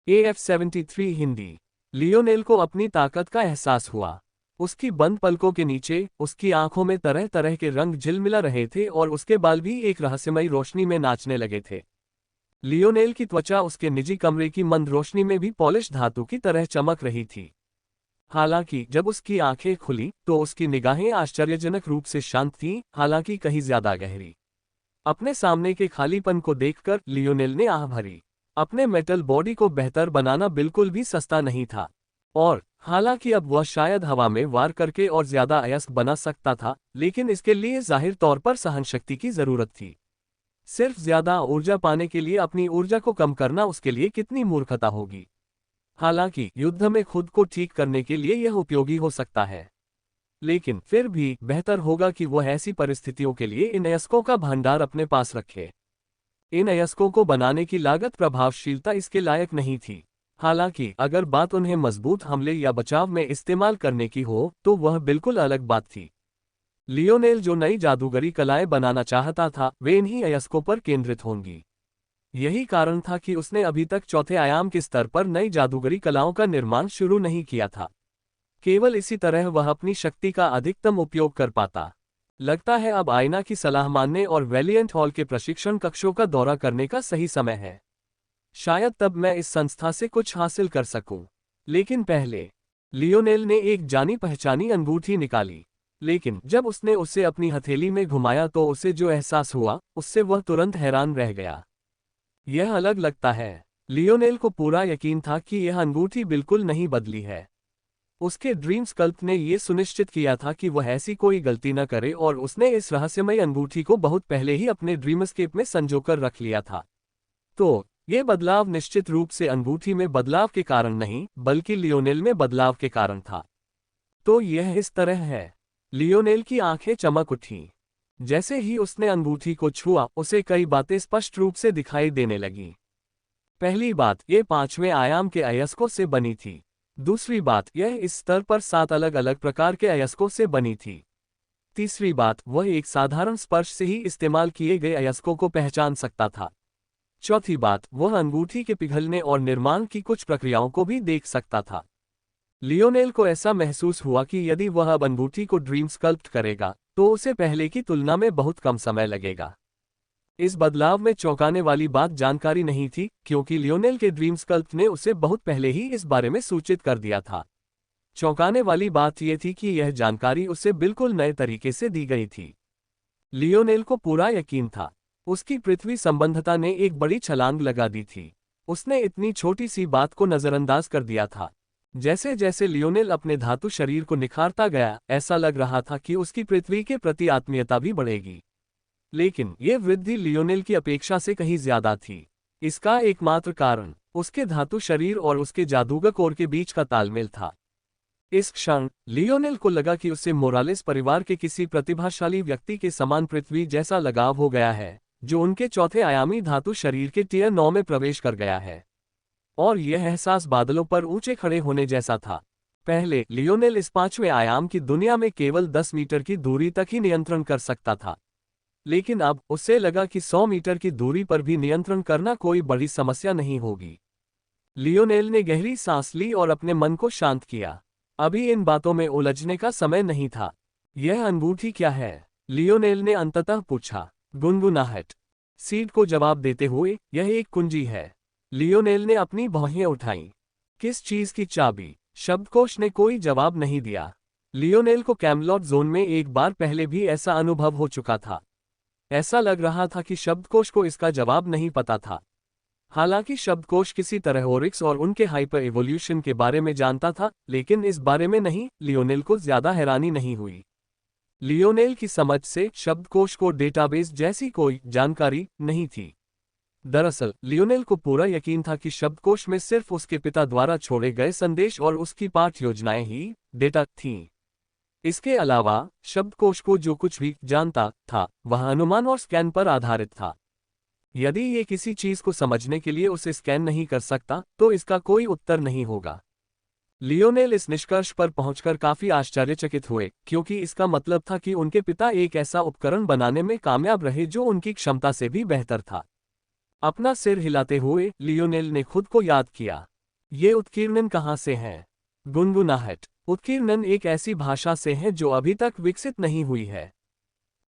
AF-73 Hindi. Lionel को अपनी ताकत का एहसास हुआ। उसकी बंद पलकों के नीचे उसकी आंखों में तरह तरह के रंग झिलमिला रहे थे और उसके बाल भी एक रहस्यमयी रोशनी में नाचने लगे थे। लियोनेल की त्वचा उसके निजी कमरे की मंद रोशनी में भी पॉलिश धातु की तरह चमक रही थी। हालांकि जब उसकी आंखें खुली तो उसकी निगाहें आश्चर्यजनक रूप से शांत थीं, हालांकि कहीं ज्यादा गहरी। अपने सामने के खालीपन को देखकर लियोनेल ने आह भरी। अपने मेटल बॉडी को बेहतर बनाना बिल्कुल भी सस्ता नहीं था। और हालांकि अब वह शायद हवा में वार करके और ज्यादा अयस्क बना सकता था, लेकिन इसके लिए जाहिर तौर पर सहनशक्ति की जरूरत थी। सिर्फ ज्यादा ऊर्जा पाने के लिए अपनी ऊर्जा को कम करना उसके लिए कितनी मूर्खता होगी। हालांकि युद्ध में खुद को ठीक करने के लिए यह उपयोगी हो सकता है, लेकिन फिर भी बेहतर होगा कि वह ऐसी परिस्थितियों के लिए इन अयस्कों का भंडार अपने पास रखे। इन अयस्कों को बनाने की लागत प्रभावशीलता इसके लायक नहीं थी। हालांकि अगर बात उन्हें मजबूत हमले या बचाव में इस्तेमाल करने की हो तो वह बिल्कुल अलग बात थी। लियोनेल जो नई जादूगरी कलाएं बनाना चाहता था वे इन्हीं अयस्कों पर केंद्रित होंगी। यही कारण था कि उसने अभी तक चौथे आयाम के स्तर पर नई जादूगरी कलाओं का निर्माण शुरू नहीं किया था। केवल इसी तरह वह अपनी शक्ति का अधिकतम उपयोग कर पाता। लगता है अब आईना की सलाह मानने और वैलिएंट हॉल के प्रशिक्षण कक्षों का दौरा करने का सही समय है। शायद तब मैं इस संस्था से कुछ हासिल कर सकूं। लेकिन पहले लियोनेल ने एक जानी पहचानी अंगूठी निकाली, लेकिन जब उसने उसे अपनी हथेली में घुमाया तो उसे जो एहसास हुआ उससे वह तुरंत हैरान रह गया। यह अलग लगता है। लियोनेल को पूरा यकीन था कि यह अंगूठी बिल्कुल नहीं बदली है। उसके ड्रीम स्कल्प्ट ने यह सुनिश्चित किया था कि वह ऐसी कोई गलती न करे और उसने इस रहस्यमयी अंगूठी को बहुत पहले ही अपने ड्रीमस्केप में संजोकर रख लिया था। तो यह बदलाव निश्चित रूप से अंगूठी में बदलाव के कारण नहीं बल्कि लियोनेल में बदलाव के कारण था। तो यह इस तरह है। लियोनेल की आंखें चमक उठीं। जैसे ही उसने अंगूठी को छुआ उसे कई बातें स्पष्ट रूप से दिखाई देने लगीं। पहली बात, ये पांचवें आयाम के अयस्कों से बनी थी। दूसरी बात, यह इस स्तर पर 7 अलग अलग प्रकार के अयस्कों से बनी थी। तीसरी बात, वह एक साधारण स्पर्श से ही इस्तेमाल किए गए अयस्कों को पहचान सकता था। चौथी बात, वह अंगूठी के पिघलने और निर्माण की कुछ प्रक्रियाओं को भी देख सकता था। लियोनेल को ऐसा महसूस हुआ कि यदि वह अब अंगूठी को ड्रीम स्कल्प्ट करेगा तो उसे पहले की तुलना में बहुत कम समय लगेगा। इस बदलाव में चौंकाने वाली बात जानकारी नहीं थी, क्योंकि लियोनेल के ड्रीम स्कल्प्ट ने उसे बहुत पहले ही इस बारे में सूचित कर दिया था। चौंकाने वाली बात यह थी कि यह जानकारी उसे बिल्कुल नए तरीके से दी गई थी। लियोनेल को पूरा यकीन था। उसकी पृथ्वी संबंधता ने एक बड़ी छलांग लगा दी थी। उसने इतनी छोटी सी बात को नजरअंदाज कर दिया था। जैसे जैसे लियोनेल अपने धातु शरीर को निखारता गया, ऐसा लग रहा था कि उसकी पृथ्वी के प्रति आत्मीयता भी बढ़ेगी। लेकिन यह वृद्धि लियोनेल की अपेक्षा से कहीं ज्यादा थी। इसका एकमात्र कारण उसके धातु शरीर और उसके जादूगर कोर के बीच का तालमेल था। इस क्षण लियोनेल को लगा कि उसे मोरालेस परिवार के किसी प्रतिभाशाली व्यक्ति के समान पृथ्वी जैसा लगाव हो गया है, जो उनके चौथे आयामी धातु शरीर के टियर 9 में प्रवेश कर गया है। और यह एहसास बादलों पर ऊंचे खड़े होने जैसा था। पहले लियोनेल इस 5वें आयाम की दुनिया में केवल 10 मीटर की दूरी तक ही नियंत्रण कर सकता था, लेकिन अब उसे लगा कि 100 मीटर की दूरी पर भी नियंत्रण करना कोई बड़ी समस्या नहीं होगी। लियोनेल ने गहरी सांस ली और अपने मन को शांत किया। अभी इन बातों में उलझने का समय नहीं था। यह अंगूठी क्या है? लियोनेल ने अंततः पूछा, गुनगुनाहट। सीड को जवाब देते हुए, यह एक कुंजी है। लियोनेल ने अपनी भौहें उठाईं। किस चीज की चाबी? शब्दकोश ने कोई जवाब नहीं दिया। लियोनेल को कैमलॉट जोन में एक बार पहले भी ऐसा अनुभव हो चुका था। ऐसा लग रहा था कि शब्दकोश को इसका जवाब नहीं पता था। हालांकि शब्दकोश किसी तरह ओरिक्स और उनके हाइपर एवोल्यूशन के बारे में जानता था, लेकिन इस बारे में नहीं। लियोनेल को ज्यादा हैरानी नहीं हुई। लियोनेल की समझ से शब्दकोश को डेटाबेस जैसी कोई जानकारी नहीं थी। दरअसल लियोनेल को पूरा यकीन था कि शब्दकोश में सिर्फ उसके पिता द्वारा छोड़े गए संदेश और उसकी पाठ योजनाएं ही डेटा थीं। इसके अलावा शब्दकोश को जो कुछ भी जानता था वह अनुमान और स्कैन पर आधारित था। यदि ये किसी चीज को समझने के लिए उसे स्कैन नहीं कर सकता तो इसका कोई उत्तर नहीं होगा। लियोनेल इस निष्कर्ष पर पहुंचकर काफी आश्चर्यचकित हुए, क्योंकि इसका मतलब था कि उनके पिता एक ऐसा उपकरण बनाने में कामयाब रहे जो उनकी क्षमता से भी बेहतर था। अपना सिर हिलाते हुए लियोनेल ने खुद को याद किया। ये उत्कीर्णन कहाँ से हैं? गुनगुनाहट। उत्कीर्णन एक ऐसी भाषा से है जो अभी तक विकसित नहीं हुई है।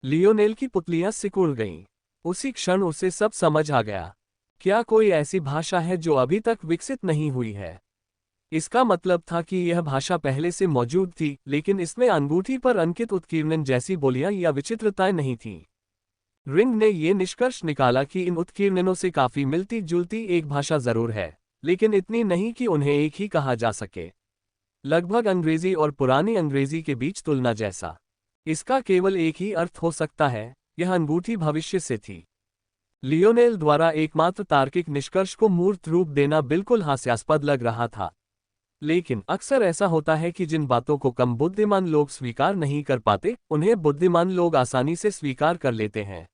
लियोनेल की पुतलियां सिकुड़ गईं। उसी क्षण उसे सब समझ आ गया। क्या कोई ऐसी भाषा है जो अभी तक विकसित नहीं हुई है? इसका मतलब था कि यह भाषा पहले से मौजूद थी, लेकिन इसमें अंगूठी पर अंकित उत्कीर्णन जैसी बोलियां या विचित्रताएं नहीं थीं। रिंग ने यह निष्कर्ष निकाला कि इन उत्कीर्णनों से काफी मिलती जुलती एक भाषा जरूर है, लेकिन इतनी नहीं कि उन्हें एक ही कहा जा सके। लगभग अंग्रेजी और पुरानी अंग्रेजी के बीच तुलना जैसा। इसका केवल एक ही अर्थ हो सकता है, यह अंगूठी भविष्य से थी। लियोनेल द्वारा एकमात्र तार्किक निष्कर्ष को मूर्त रूप देना बिल्कुल हास्यास्पद लग रहा था। लेकिन अक्सर ऐसा होता है कि जिन बातों को कम बुद्धिमान लोग स्वीकार नहीं कर पाते, उन्हें बुद्धिमान लोग आसानी से स्वीकार कर लेते हैं।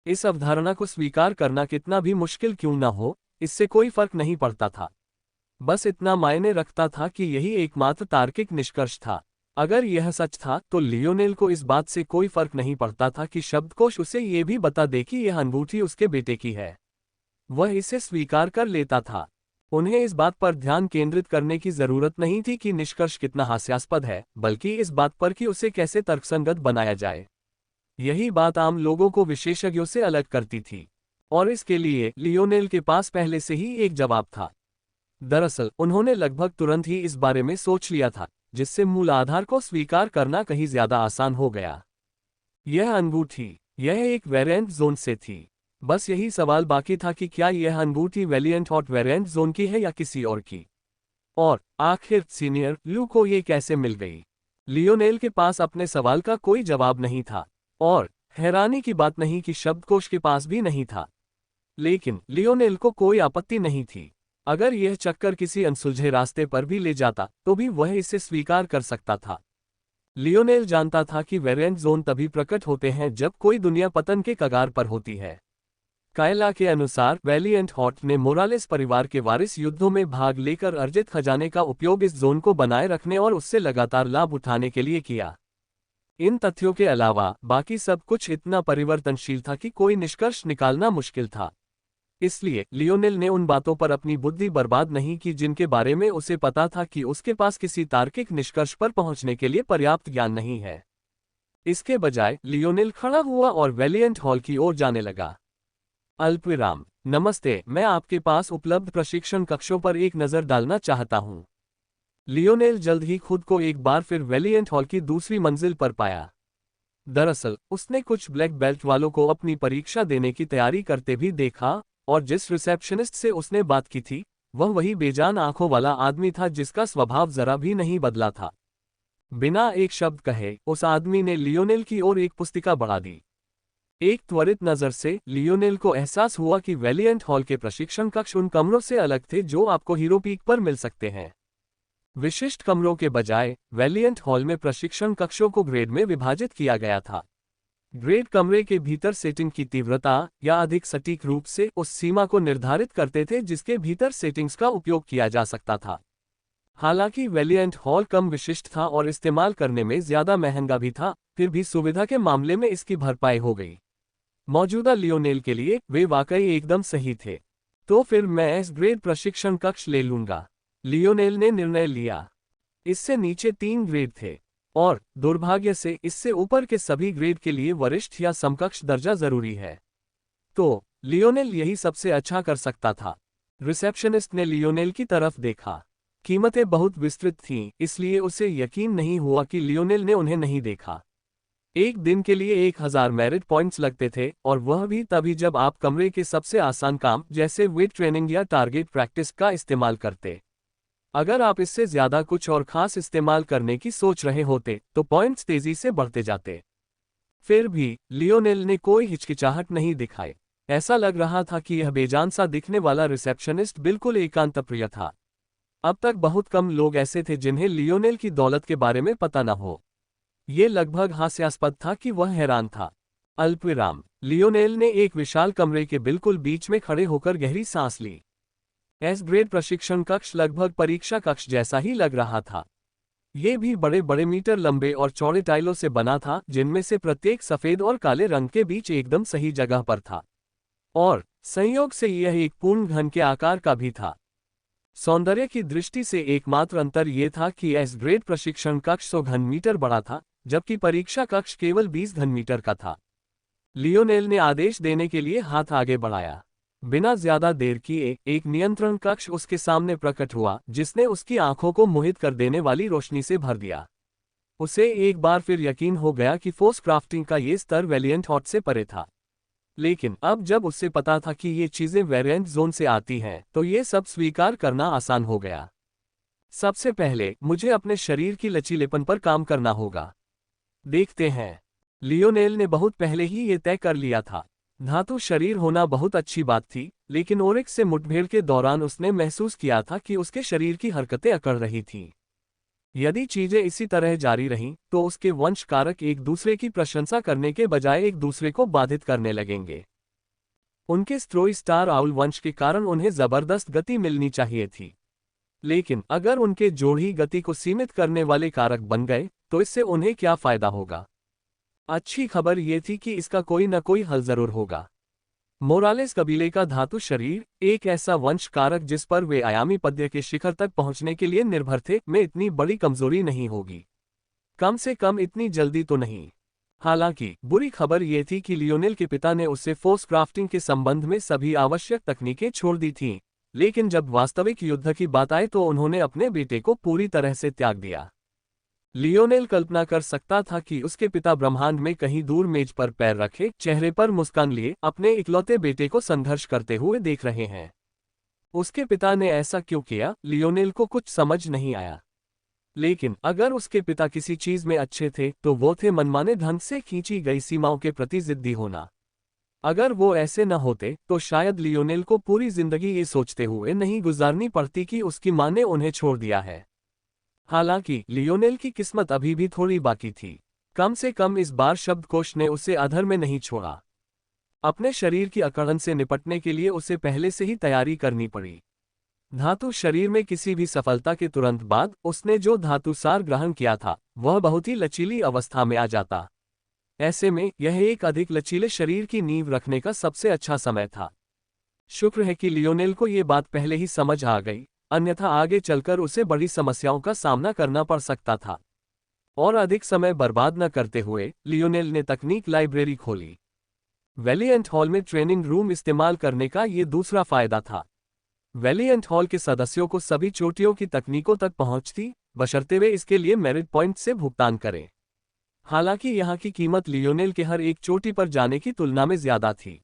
इस अवधारणा को स्वीकार करना कितना भी मुश्किल क्यों न हो, इससे कोई फर्क नहीं पड़ता था। बस इतना मायने रखता था कि यही एकमात्र तार्किक निष्कर्ष था। अगर यह सच था तो लियोनेल को इस बात से कोई फर्क नहीं पड़ता था कि शब्दकोश उसे ये भी बता दे कि यह अंगूठी उसके बेटे की है। वह इसे स्वीकार कर लेता था। उन्हें इस बात पर ध्यान केंद्रित करने की जरूरत नहीं थी कि निष्कर्ष कितना हास्यास्पद है, बल्कि इस बात पर कि उसे कैसे तर्कसंगत बनाया जाए। यही बात आम लोगों को विशेषज्ञों से अलग करती थी, और इसके लिए लियोनेल के पास पहले से ही एक जवाब था। दरअसल उन्होंने लगभग तुरंत ही इस बारे में सोच लिया था, जिससे मूल आधार को स्वीकार करना कहीं ज्यादा आसान हो गया। यह अंगूठी, यह एक वेरिएंट जोन से थी। बस यही सवाल बाकी था कि क्या यह अंगूठी वेलिएंट हॉट वेरिएंट जोन की है या किसी और की। और आखिर सीनियर लू को ये कैसे मिल गई? लियोनेल के पास अपने सवाल का कोई जवाब नहीं था, और हैरानी की बात नहीं कि शब्दकोश के पास भी नहीं था। लेकिन लियोनेल को कोई आपत्ति नहीं थी। अगर यह चक्कर किसी अनसुलझे रास्ते पर भी ले जाता तो भी वह इसे स्वीकार कर सकता था। लियोनेल जानता था कि वेरिएंट जोन तभी प्रकट होते हैं जब कोई दुनिया पतन के कगार पर होती है। कायला के अनुसार वेलिएंट हॉट ने मोरालेस परिवार के वारिस युद्धों में भाग लेकर अर्जित खजाने का उपयोग इस जोन को बनाए रखने और उससे लगातार लाभ उठाने के लिए किया। इन तथ्यों के अलावा बाकी सब कुछ इतना परिवर्तनशील था कि कोई निष्कर्ष निकालना मुश्किल था। इसलिए लियोनेल ने उन बातों पर अपनी बुद्धि बर्बाद नहीं की जिनके बारे में उसे पता था कि उसके पास किसी तार्किक निष्कर्ष पर पहुंचने के लिए पर्याप्त ज्ञान नहीं है। इसके बजाय लियोनेल खड़ा हुआ और वेलिएंट हॉल की ओर जाने लगा। अल्पविराम। नमस्ते, मैं आपके पास उपलब्ध प्रशिक्षण कक्षों पर एक नज़र डालना चाहता हूं। लियोनेल जल्द ही खुद को एक बार फिर वेलिएंट हॉल की दूसरी मंजिल पर पाया। दरअसल उसने कुछ ब्लैक बेल्ट वालों को अपनी परीक्षा देने की तैयारी करते भी देखा, और जिस रिसेप्शनिस्ट से उसने बात की थी वह वही बेजान आंखों वाला आदमी था जिसका स्वभाव जरा भी नहीं बदला था। बिना एक शब्द कहे उस आदमी ने लियोनेल की ओर एक पुस्तिका बढ़ा दी। एक त्वरित नज़र से लियोनेल को एहसास हुआ कि वेलिएंट हॉल के प्रशिक्षण कक्ष उन कमरों से अलग थे जो आपको हीरो पीक पर मिल सकते हैं। विशिष्ट कमरों के बजाय वेलिएंट हॉल में प्रशिक्षण कक्षों को ग्रेड में विभाजित किया गया था। ग्रेड कमरे के भीतर सेटिंग की तीव्रता या अधिक सटीक रूप से उस सीमा को निर्धारित करते थे जिसके भीतर सेटिंग्स का उपयोग किया जा सकता था। हालांकि वेलिएंट हॉल कम विशिष्ट था और इस्तेमाल करने में ज्यादा महंगा भी था, फिर भी सुविधा के मामले में इसकी भरपाई हो गई। मौजूदा लियोनेल के लिए वे वाकई एकदम सही थे। तो फिर मैं एस ग्रेड प्रशिक्षण कक्ष ले लूंगा, लियोनेल ने निर्णय लिया। इससे नीचे 3 ग्रेड थे, और दुर्भाग्य से इससे ऊपर के सभी ग्रेड के लिए वरिष्ठ या समकक्ष दर्जा जरूरी है। तो लियोनेल यही सबसे अच्छा कर सकता था। रिसेप्शनिस्ट ने लियोनेल की तरफ देखा। कीमतें बहुत विस्तृत थीं, इसलिए उसे यकीन नहीं हुआ कि लियोनेल ने उन्हें नहीं देखा। एक दिन के लिए 1000 मेरिट पॉइंट्स लगते थे, और वह भी तभी जब आप कमरे के सबसे आसान काम जैसे वेट ट्रेनिंग या टारगेट प्रैक्टिस का इस्तेमाल करते। अगर आप इससे ज्यादा कुछ और खास इस्तेमाल करने की सोच रहे होते तो पॉइंट्स तेजी से बढ़ते जाते। फिर भी लियोनेल ने कोई हिचकिचाहट नहीं दिखाई। ऐसा लग रहा था कि यह बेजान सा दिखने वाला रिसेप्शनिस्ट बिल्कुल एकांत प्रिय था। अब तक बहुत कम लोग ऐसे थे जिन्हें लियोनेल की दौलत के बारे में पता न हो। ये लगभग हास्यास्पद था कि वह हैरान था। अल्पविराम। लियोनेल ने एक विशाल कमरे के बिल्कुल बीच में खड़े होकर गहरी सांस ली। एस ग्रेड प्रशिक्षण कक्ष लगभग परीक्षा कक्ष जैसा ही लग रहा था। ये भी बड़े बड़े मीटर लंबे और चौड़े टाइलों से बना था, जिनमें से प्रत्येक सफेद और काले रंग के बीच एकदम सही जगह पर था। और संयोग से यह एक पूर्ण घन के आकार का भी था। सौंदर्य की दृष्टि से एकमात्र अंतर ये था कि एस ग्रेड प्रशिक्षण कक्ष 100 घन मीटर बड़ा था, जबकि परीक्षा कक्ष केवल 20 घन मीटर का था। लियोनेल ने आदेश देने के लिए हाथ आगे बढ़ाया। बिना ज्यादा देर किए एक नियंत्रण कक्ष उसके सामने प्रकट हुआ, जिसने उसकी आंखों को मोहित कर देने वाली रोशनी से भर दिया। उसे एक बार फिर यकीन हो गया कि फोर्स क्राफ्टिंग का ये स्तर वेलिएंट हॉट से परे था। लेकिन अब जब उससे पता था कि ये चीजें वेरिएंट जोन से आती हैं, तो ये सब स्वीकार करना आसान हो गया। सबसे पहले मुझे अपने शरीर की लचीलेपन पर काम करना होगा। देखते हैं। लियोनेल ने बहुत पहले ही ये तय कर लिया था। धातु शरीर होना बहुत अच्छी बात थी, लेकिन ओरिक्स से मुठभेड़ के दौरान उसने महसूस किया था कि उसके शरीर की हरकतें अकड़ रही थीं। यदि चीजें इसी तरह जारी रहीं, तो उसके वंशकारक एक दूसरे की प्रशंसा करने के बजाय एक दूसरे को बाधित करने लगेंगे। उनके स्ट्रोई स्टार आउल वंश के कारण उन्हें जबरदस्त गति मिलनी चाहिए थी। लेकिन अगर उनके जोड़ी गति को सीमित करने वाले कारक बन गए, तो इससे उन्हें क्या फायदा होगा? अच्छी खबर यह थी कि इसका कोई न कोई हल जरूर होगा। मोरालेस कबीले का धातु शरीर, एक ऐसा वंश कारक जिस पर वे आयामी पद्य के शिखर तक पहुंचने के लिए निर्भर थे, में इतनी बड़ी कमजोरी नहीं होगी। कम से कम इतनी जल्दी तो नहीं। हालांकि बुरी खबर यह थी कि लियोनेल के पिता ने उसे फोर्स क्राफ्टिंग के संबंध में सभी आवश्यक तकनीकें छोड़ दी थीं, लेकिन जब वास्तविक युद्ध की बात आई तो उन्होंने अपने बेटे को पूरी तरह से त्याग दिया। लियोनेल कल्पना कर सकता था कि उसके पिता ब्रह्मांड में कहीं दूर मेज पर पैर रखे, चेहरे पर मुस्कान लिए अपने इकलौते बेटे को संघर्ष करते हुए देख रहे हैं। उसके पिता ने ऐसा क्यों किया, लियोनेल को कुछ समझ नहीं आया। लेकिन अगर उसके पिता किसी चीज में अच्छे थे, तो वो थे मनमाने ढंग से खींची गई सीमाओं के प्रति जिद्दी होना। अगर वो ऐसे न होते, तो शायद लियोनेल को पूरी जिंदगी ये सोचते हुए नहीं गुजारनी पड़ती कि उसकी मां ने उन्हें छोड़ दिया है। हालांकि लियोनेल की किस्मत अभी भी थोड़ी बाकी थी। कम से कम इस बार शब्दकोश ने उसे अधर में नहीं छोड़ा। अपने शरीर की अकड़न से निपटने के लिए उसे पहले से ही तैयारी करनी पड़ी। धातु शरीर में किसी भी सफलता के तुरंत बाद उसने जो धातु सार ग्रहण किया था, वह बहुत ही लचीली अवस्था में आ जाता। ऐसे में यह एक अधिक लचीले शरीर की नींव रखने का सबसे अच्छा समय था। शुक्र है कि लियोनेल को ये बात पहले ही समझ आ गई, अन्यथा आगे चलकर उसे बड़ी समस्याओं का सामना करना पड़ सकता था। और अधिक समय बर्बाद न करते हुए लियोनेल ने तकनीक लाइब्रेरी खोली। वेलिएंट हॉल में ट्रेनिंग रूम इस्तेमाल करने का ये दूसरा फायदा था। वेलिएंट हॉल के सदस्यों को सभी चोटियों की तकनीकों तक पहुंच थी, बशर्ते वे इसके लिए मेरिट पॉइंट से भुगतान करें। हालांकि यहाँ की कीमत लियोनेल के हर एक चोटी पर जाने की तुलना में ज्यादा थी।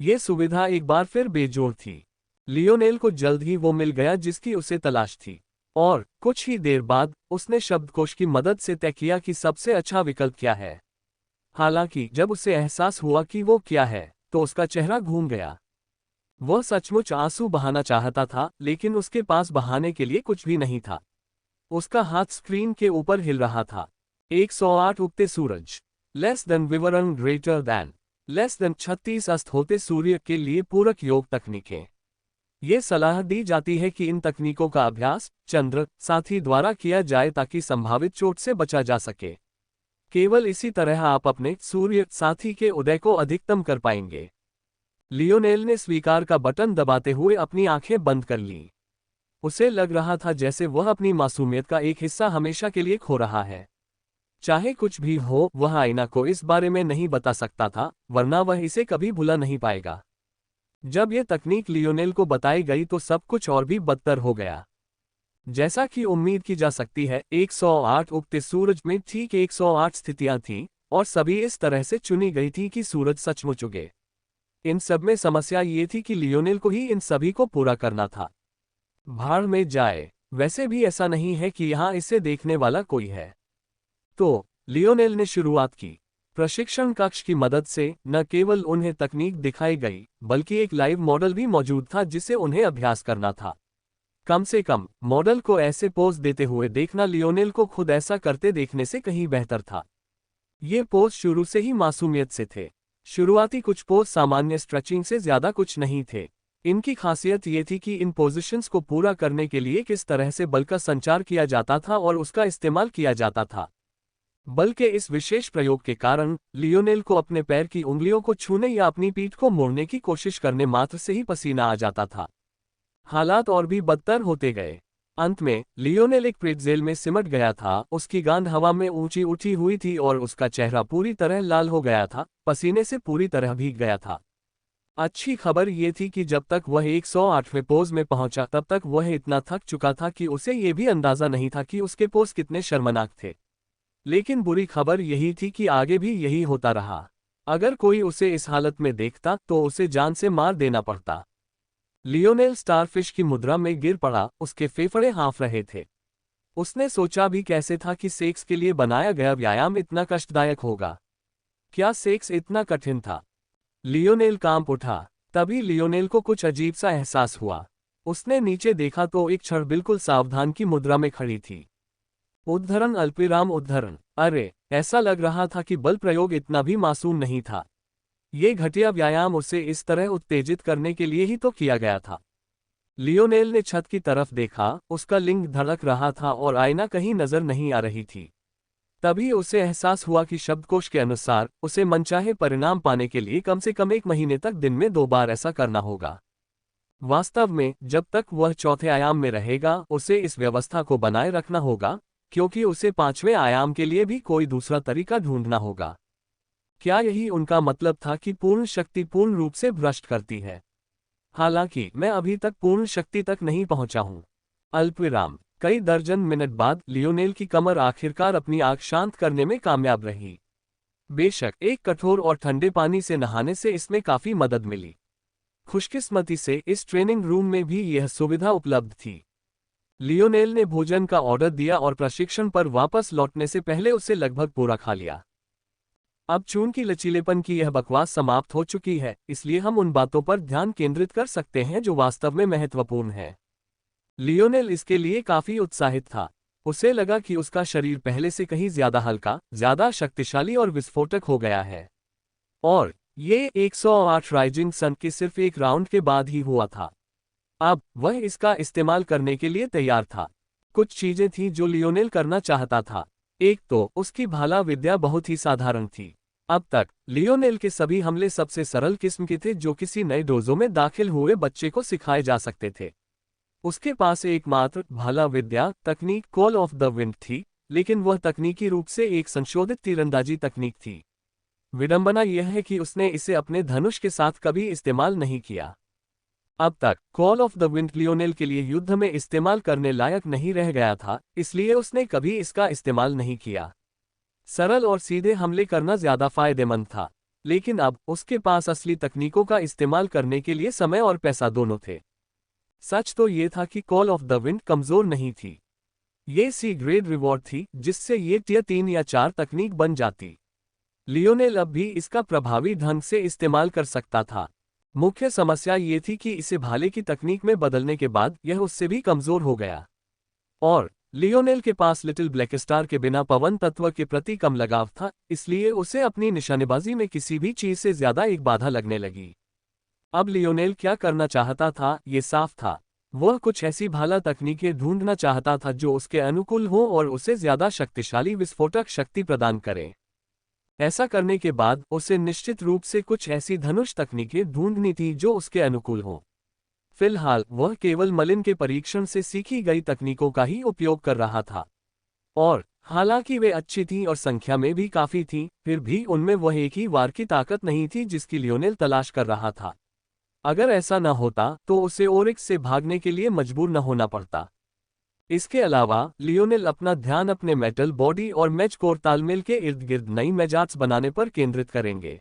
ये सुविधा एक बार फिर बेजोड़ थी। लियोनेल को जल्द ही वो मिल गया जिसकी उसे तलाश थी, और कुछ ही देर बाद उसने शब्दकोश की मदद से तय किया कि सबसे अच्छा विकल्प क्या है। हालांकि जब उसे एहसास हुआ कि वो क्या है, तो उसका चेहरा घूम गया। वह सचमुच आंसू बहाना चाहता था, लेकिन उसके पास बहाने के लिए कुछ भी नहीं था। उसका हाथ स्क्रीन के ऊपर हिल रहा था। 108 उगते सूरज, लेस देन विवरण ग्रेटर दैन, लेस देन 36 अस्त होते सूर्य के लिए पूरक योग तकनीकें। ये सलाह दी जाती है कि इन तकनीकों का अभ्यास चंद्र साथी द्वारा किया जाए ताकि संभावित चोट से बचा जा सके। केवल इसी तरह आप अपने सूर्य साथी के उदय को अधिकतम कर पाएंगे। लियोनेल ने स्वीकार का बटन दबाते हुए अपनी आंखें बंद कर लीं। उसे लग रहा था जैसे वह अपनी मासूमियत का एक हिस्सा हमेशा के लिए खो रहा है। चाहे कुछ भी हो, वह आईना को इस बारे में नहीं बता सकता था, वरना वह इसे कभी भुला नहीं पाएगा। जब यह तकनीक लियोनेल को बताई गई तो सब कुछ और भी बदतर हो गया। जैसा कि उम्मीद की जा सकती है, 108 उगते सूरज में ठीक 108 स्थितियां थीं, और सभी इस तरह से चुनी गई थी कि सूरज सचमुच उगे। इन सब में समस्या ये थी कि लियोनेल को ही इन सभी को पूरा करना था। भाड़ में जाए, वैसे भी ऐसा नहीं है कि यहां इसे देखने वाला कोई है। तो लियोनेल ने शुरुआत की। प्रशिक्षण कक्ष की मदद से न केवल उन्हें तकनीक दिखाई गई, बल्कि एक लाइव मॉडल भी मौजूद था जिसे उन्हें अभ्यास करना था। कम से कम मॉडल को ऐसे पोज देते हुए देखना लियोनेल को खुद ऐसा करते देखने से कहीं बेहतर था। ये पोज शुरू से ही मासूमियत से थे। शुरुआती कुछ पोज सामान्य स्ट्रेचिंग से ज्यादा कुछ नहीं थे। इनकी खासियत ये थी कि इन पोजीशंस को पूरा करने के लिए किस तरह से बल का संचार किया जाता था और उसका इस्तेमाल किया जाता था। बल के इस विशेष प्रयोग के कारण लियोनेल को अपने पैर की उंगलियों को छूने या अपनी पीठ को मोड़ने की कोशिश करने मात्र से ही पसीना आ जाता था। हालात और भी बदतर होते गए। अंत में लियोनेल एक प्रेटजेल में सिमट गया था, उसकी गांड हवा में ऊंची उठी हुई थी और उसका चेहरा पूरी तरह लाल हो गया था, पसीने से पूरी तरह भीग गया था। अच्छी खबर ये थी कि जब तक वह 108वें पोज में पहुंचा तब तक वह इतना थक चुका था कि उसे ये भी अंदाजा नहीं था कि उसके पोज कितने शर्मनाक थे। लेकिन बुरी खबर यही थी कि आगे भी यही होता रहा। अगर कोई उसे इस हालत में देखता तो उसे जान से मार देना पड़ता। लियोनेल स्टारफिश की मुद्रा में गिर पड़ा, उसके फेफड़े हाँफ रहे थे। उसने सोचा भी कैसे था कि सेक्स के लिए बनाया गया व्यायाम इतना कष्टदायक होगा। क्या सेक्स इतना कठिन था? लियोनेल कांप उठा। तभी लियोनेल को कुछ अजीब सा एहसास हुआ। उसने नीचे देखा तो एक क्षण बिल्कुल सावधान की मुद्रा में खड़ी थी। उद्धरण अल्पविराम उद्धरण। अरे, ऐसा लग रहा था कि बल प्रयोग इतना भी मासूम नहीं था। ये घटिया व्यायाम उसे इस तरह उत्तेजित करने के लिए ही तो किया गया था। लियोनेल ने छत की तरफ देखा, उसका लिंग धड़क रहा था और आईना कहीं नजर नहीं आ रही थी। तभी उसे एहसास हुआ कि शब्दकोश के अनुसार उसे मनचाहे परिणाम पाने के लिए कम से कम 1 महीने तक दिन में 2 बार ऐसा करना होगा। वास्तव में जब तक वह चौथे आयाम में रहेगा उसे इस व्यवस्था को बनाए रखना होगा, क्योंकि उसे 5वें आयाम के लिए भी कोई दूसरा तरीका ढूंढना होगा। क्या यही उनका मतलब था कि पूर्ण शक्ति पूर्ण रूप से भ्रष्ट करती है? हालांकि मैं अभी तक पूर्ण शक्ति तक नहीं पहुंचा हूं। अल्पविराम। कई दर्जन मिनट बाद लियोनेल की कमर आखिरकार अपनी आग शांत करने में कामयाब रही। बेशक एक कठोर और ठंडे पानी से नहाने से इसमें काफी मदद मिली। खुशकिस्मती से इस ट्रेनिंग रूम में भी यह सुविधा उपलब्ध थी। लियोनेल ने भोजन का ऑर्डर दिया और प्रशिक्षण पर वापस लौटने से पहले उसे लगभग पूरा खा लिया। अब चूंकि लचीलेपन की यह बकवास समाप्त हो चुकी है, इसलिए हम उन बातों पर ध्यान केंद्रित कर सकते हैं जो वास्तव में महत्वपूर्ण है। लियोनेल इसके लिए काफी उत्साहित था। उसे लगा कि उसका शरीर पहले से कहीं ज्यादा हल्का, ज्यादा शक्तिशाली और विस्फोटक हो गया है। और ये 108 राइजिंग सन के सिर्फ एक राउंड के बाद ही हुआ था। अब वह इसका इस्तेमाल करने के लिए तैयार था। कुछ चीजें थीं जो लियोनेल करना चाहता था। एक तो उसकी भाला विद्या बहुत ही साधारण थी। अब तक लियोनेल के सभी हमले सबसे सरल किस्म के थे जो किसी नए डोजो में दाखिल हुए बच्चे को सिखाए जा सकते थे। उसके पास एकमात्र भाला विद्या तकनीक कॉल ऑफ द विंड थी, लेकिन वह तकनीकी रूप से एक संशोधित तीरंदाजी तकनीक थी। विडंबना यह है कि उसने इसे अपने धनुष के साथ कभी इस्तेमाल नहीं किया। अब तक call of the wind Lionel के लिए युद्ध में इस्तेमाल करने लायक नहीं रह गया था, इसलिए उसने कभी इसका इस्तेमाल नहीं किया। सरल और सीधे हमले करना ज्यादा फायदेमंद था, लेकिन अब उसके पास असली तकनीकों का इस्तेमाल करने के लिए समय और पैसा दोनों थे। सच तो ये था कि कॉल ऑफ द विंड कमजोर नहीं थी। ये सी ग्रेड रिवॉर्ड थी जिससे ये टियर 3 या 4 तकनीक बन जाती। लियोनेल अब भी इसका प्रभावी ढंग से इस्तेमाल कर सकता था। मुख्य समस्या ये थी कि इसे भाले की तकनीक में बदलने के बाद यह उससे भी कमजोर हो गया। और लियोनेल के पास लिटिल ब्लैक स्टार के बिना पवन तत्व के प्रति कम लगाव था, इसलिए उसे अपनी निशानेबाजी में किसी भी चीज से ज्यादा एक बाधा लगने लगी। अब लियोनेल क्या करना चाहता था ये साफ था। वह कुछ ऐसी भाला तकनीकें ढूंढना चाहता था जो उसके अनुकूल हो और उसे ज्यादा शक्तिशाली विस्फोटक शक्ति प्रदान करें। ऐसा करने के बाद उसे निश्चित रूप से कुछ ऐसी धनुष तकनीकें ढूंढनी थी जो उसके अनुकूल हों। फिलहाल वह केवल मलिन के परीक्षण से सीखी गई तकनीकों का ही उपयोग कर रहा था। और हालांकि वे अच्छी थीं और संख्या में भी काफी थीं, फिर भी उनमें वह एक ही वार की ताकत नहीं थी जिसकी लियोनेल तलाश कर रहा था। अगर ऐसा न होता तो उसे ओरिक्स से भागने के लिए मजबूर न होना पड़ता। इसके अलावा लियोनेल अपना ध्यान अपने मेटल बॉडी और मैच कोर तालमेल के इर्द गिर्द नई मैजार्ट्स बनाने पर केंद्रित करेंगे।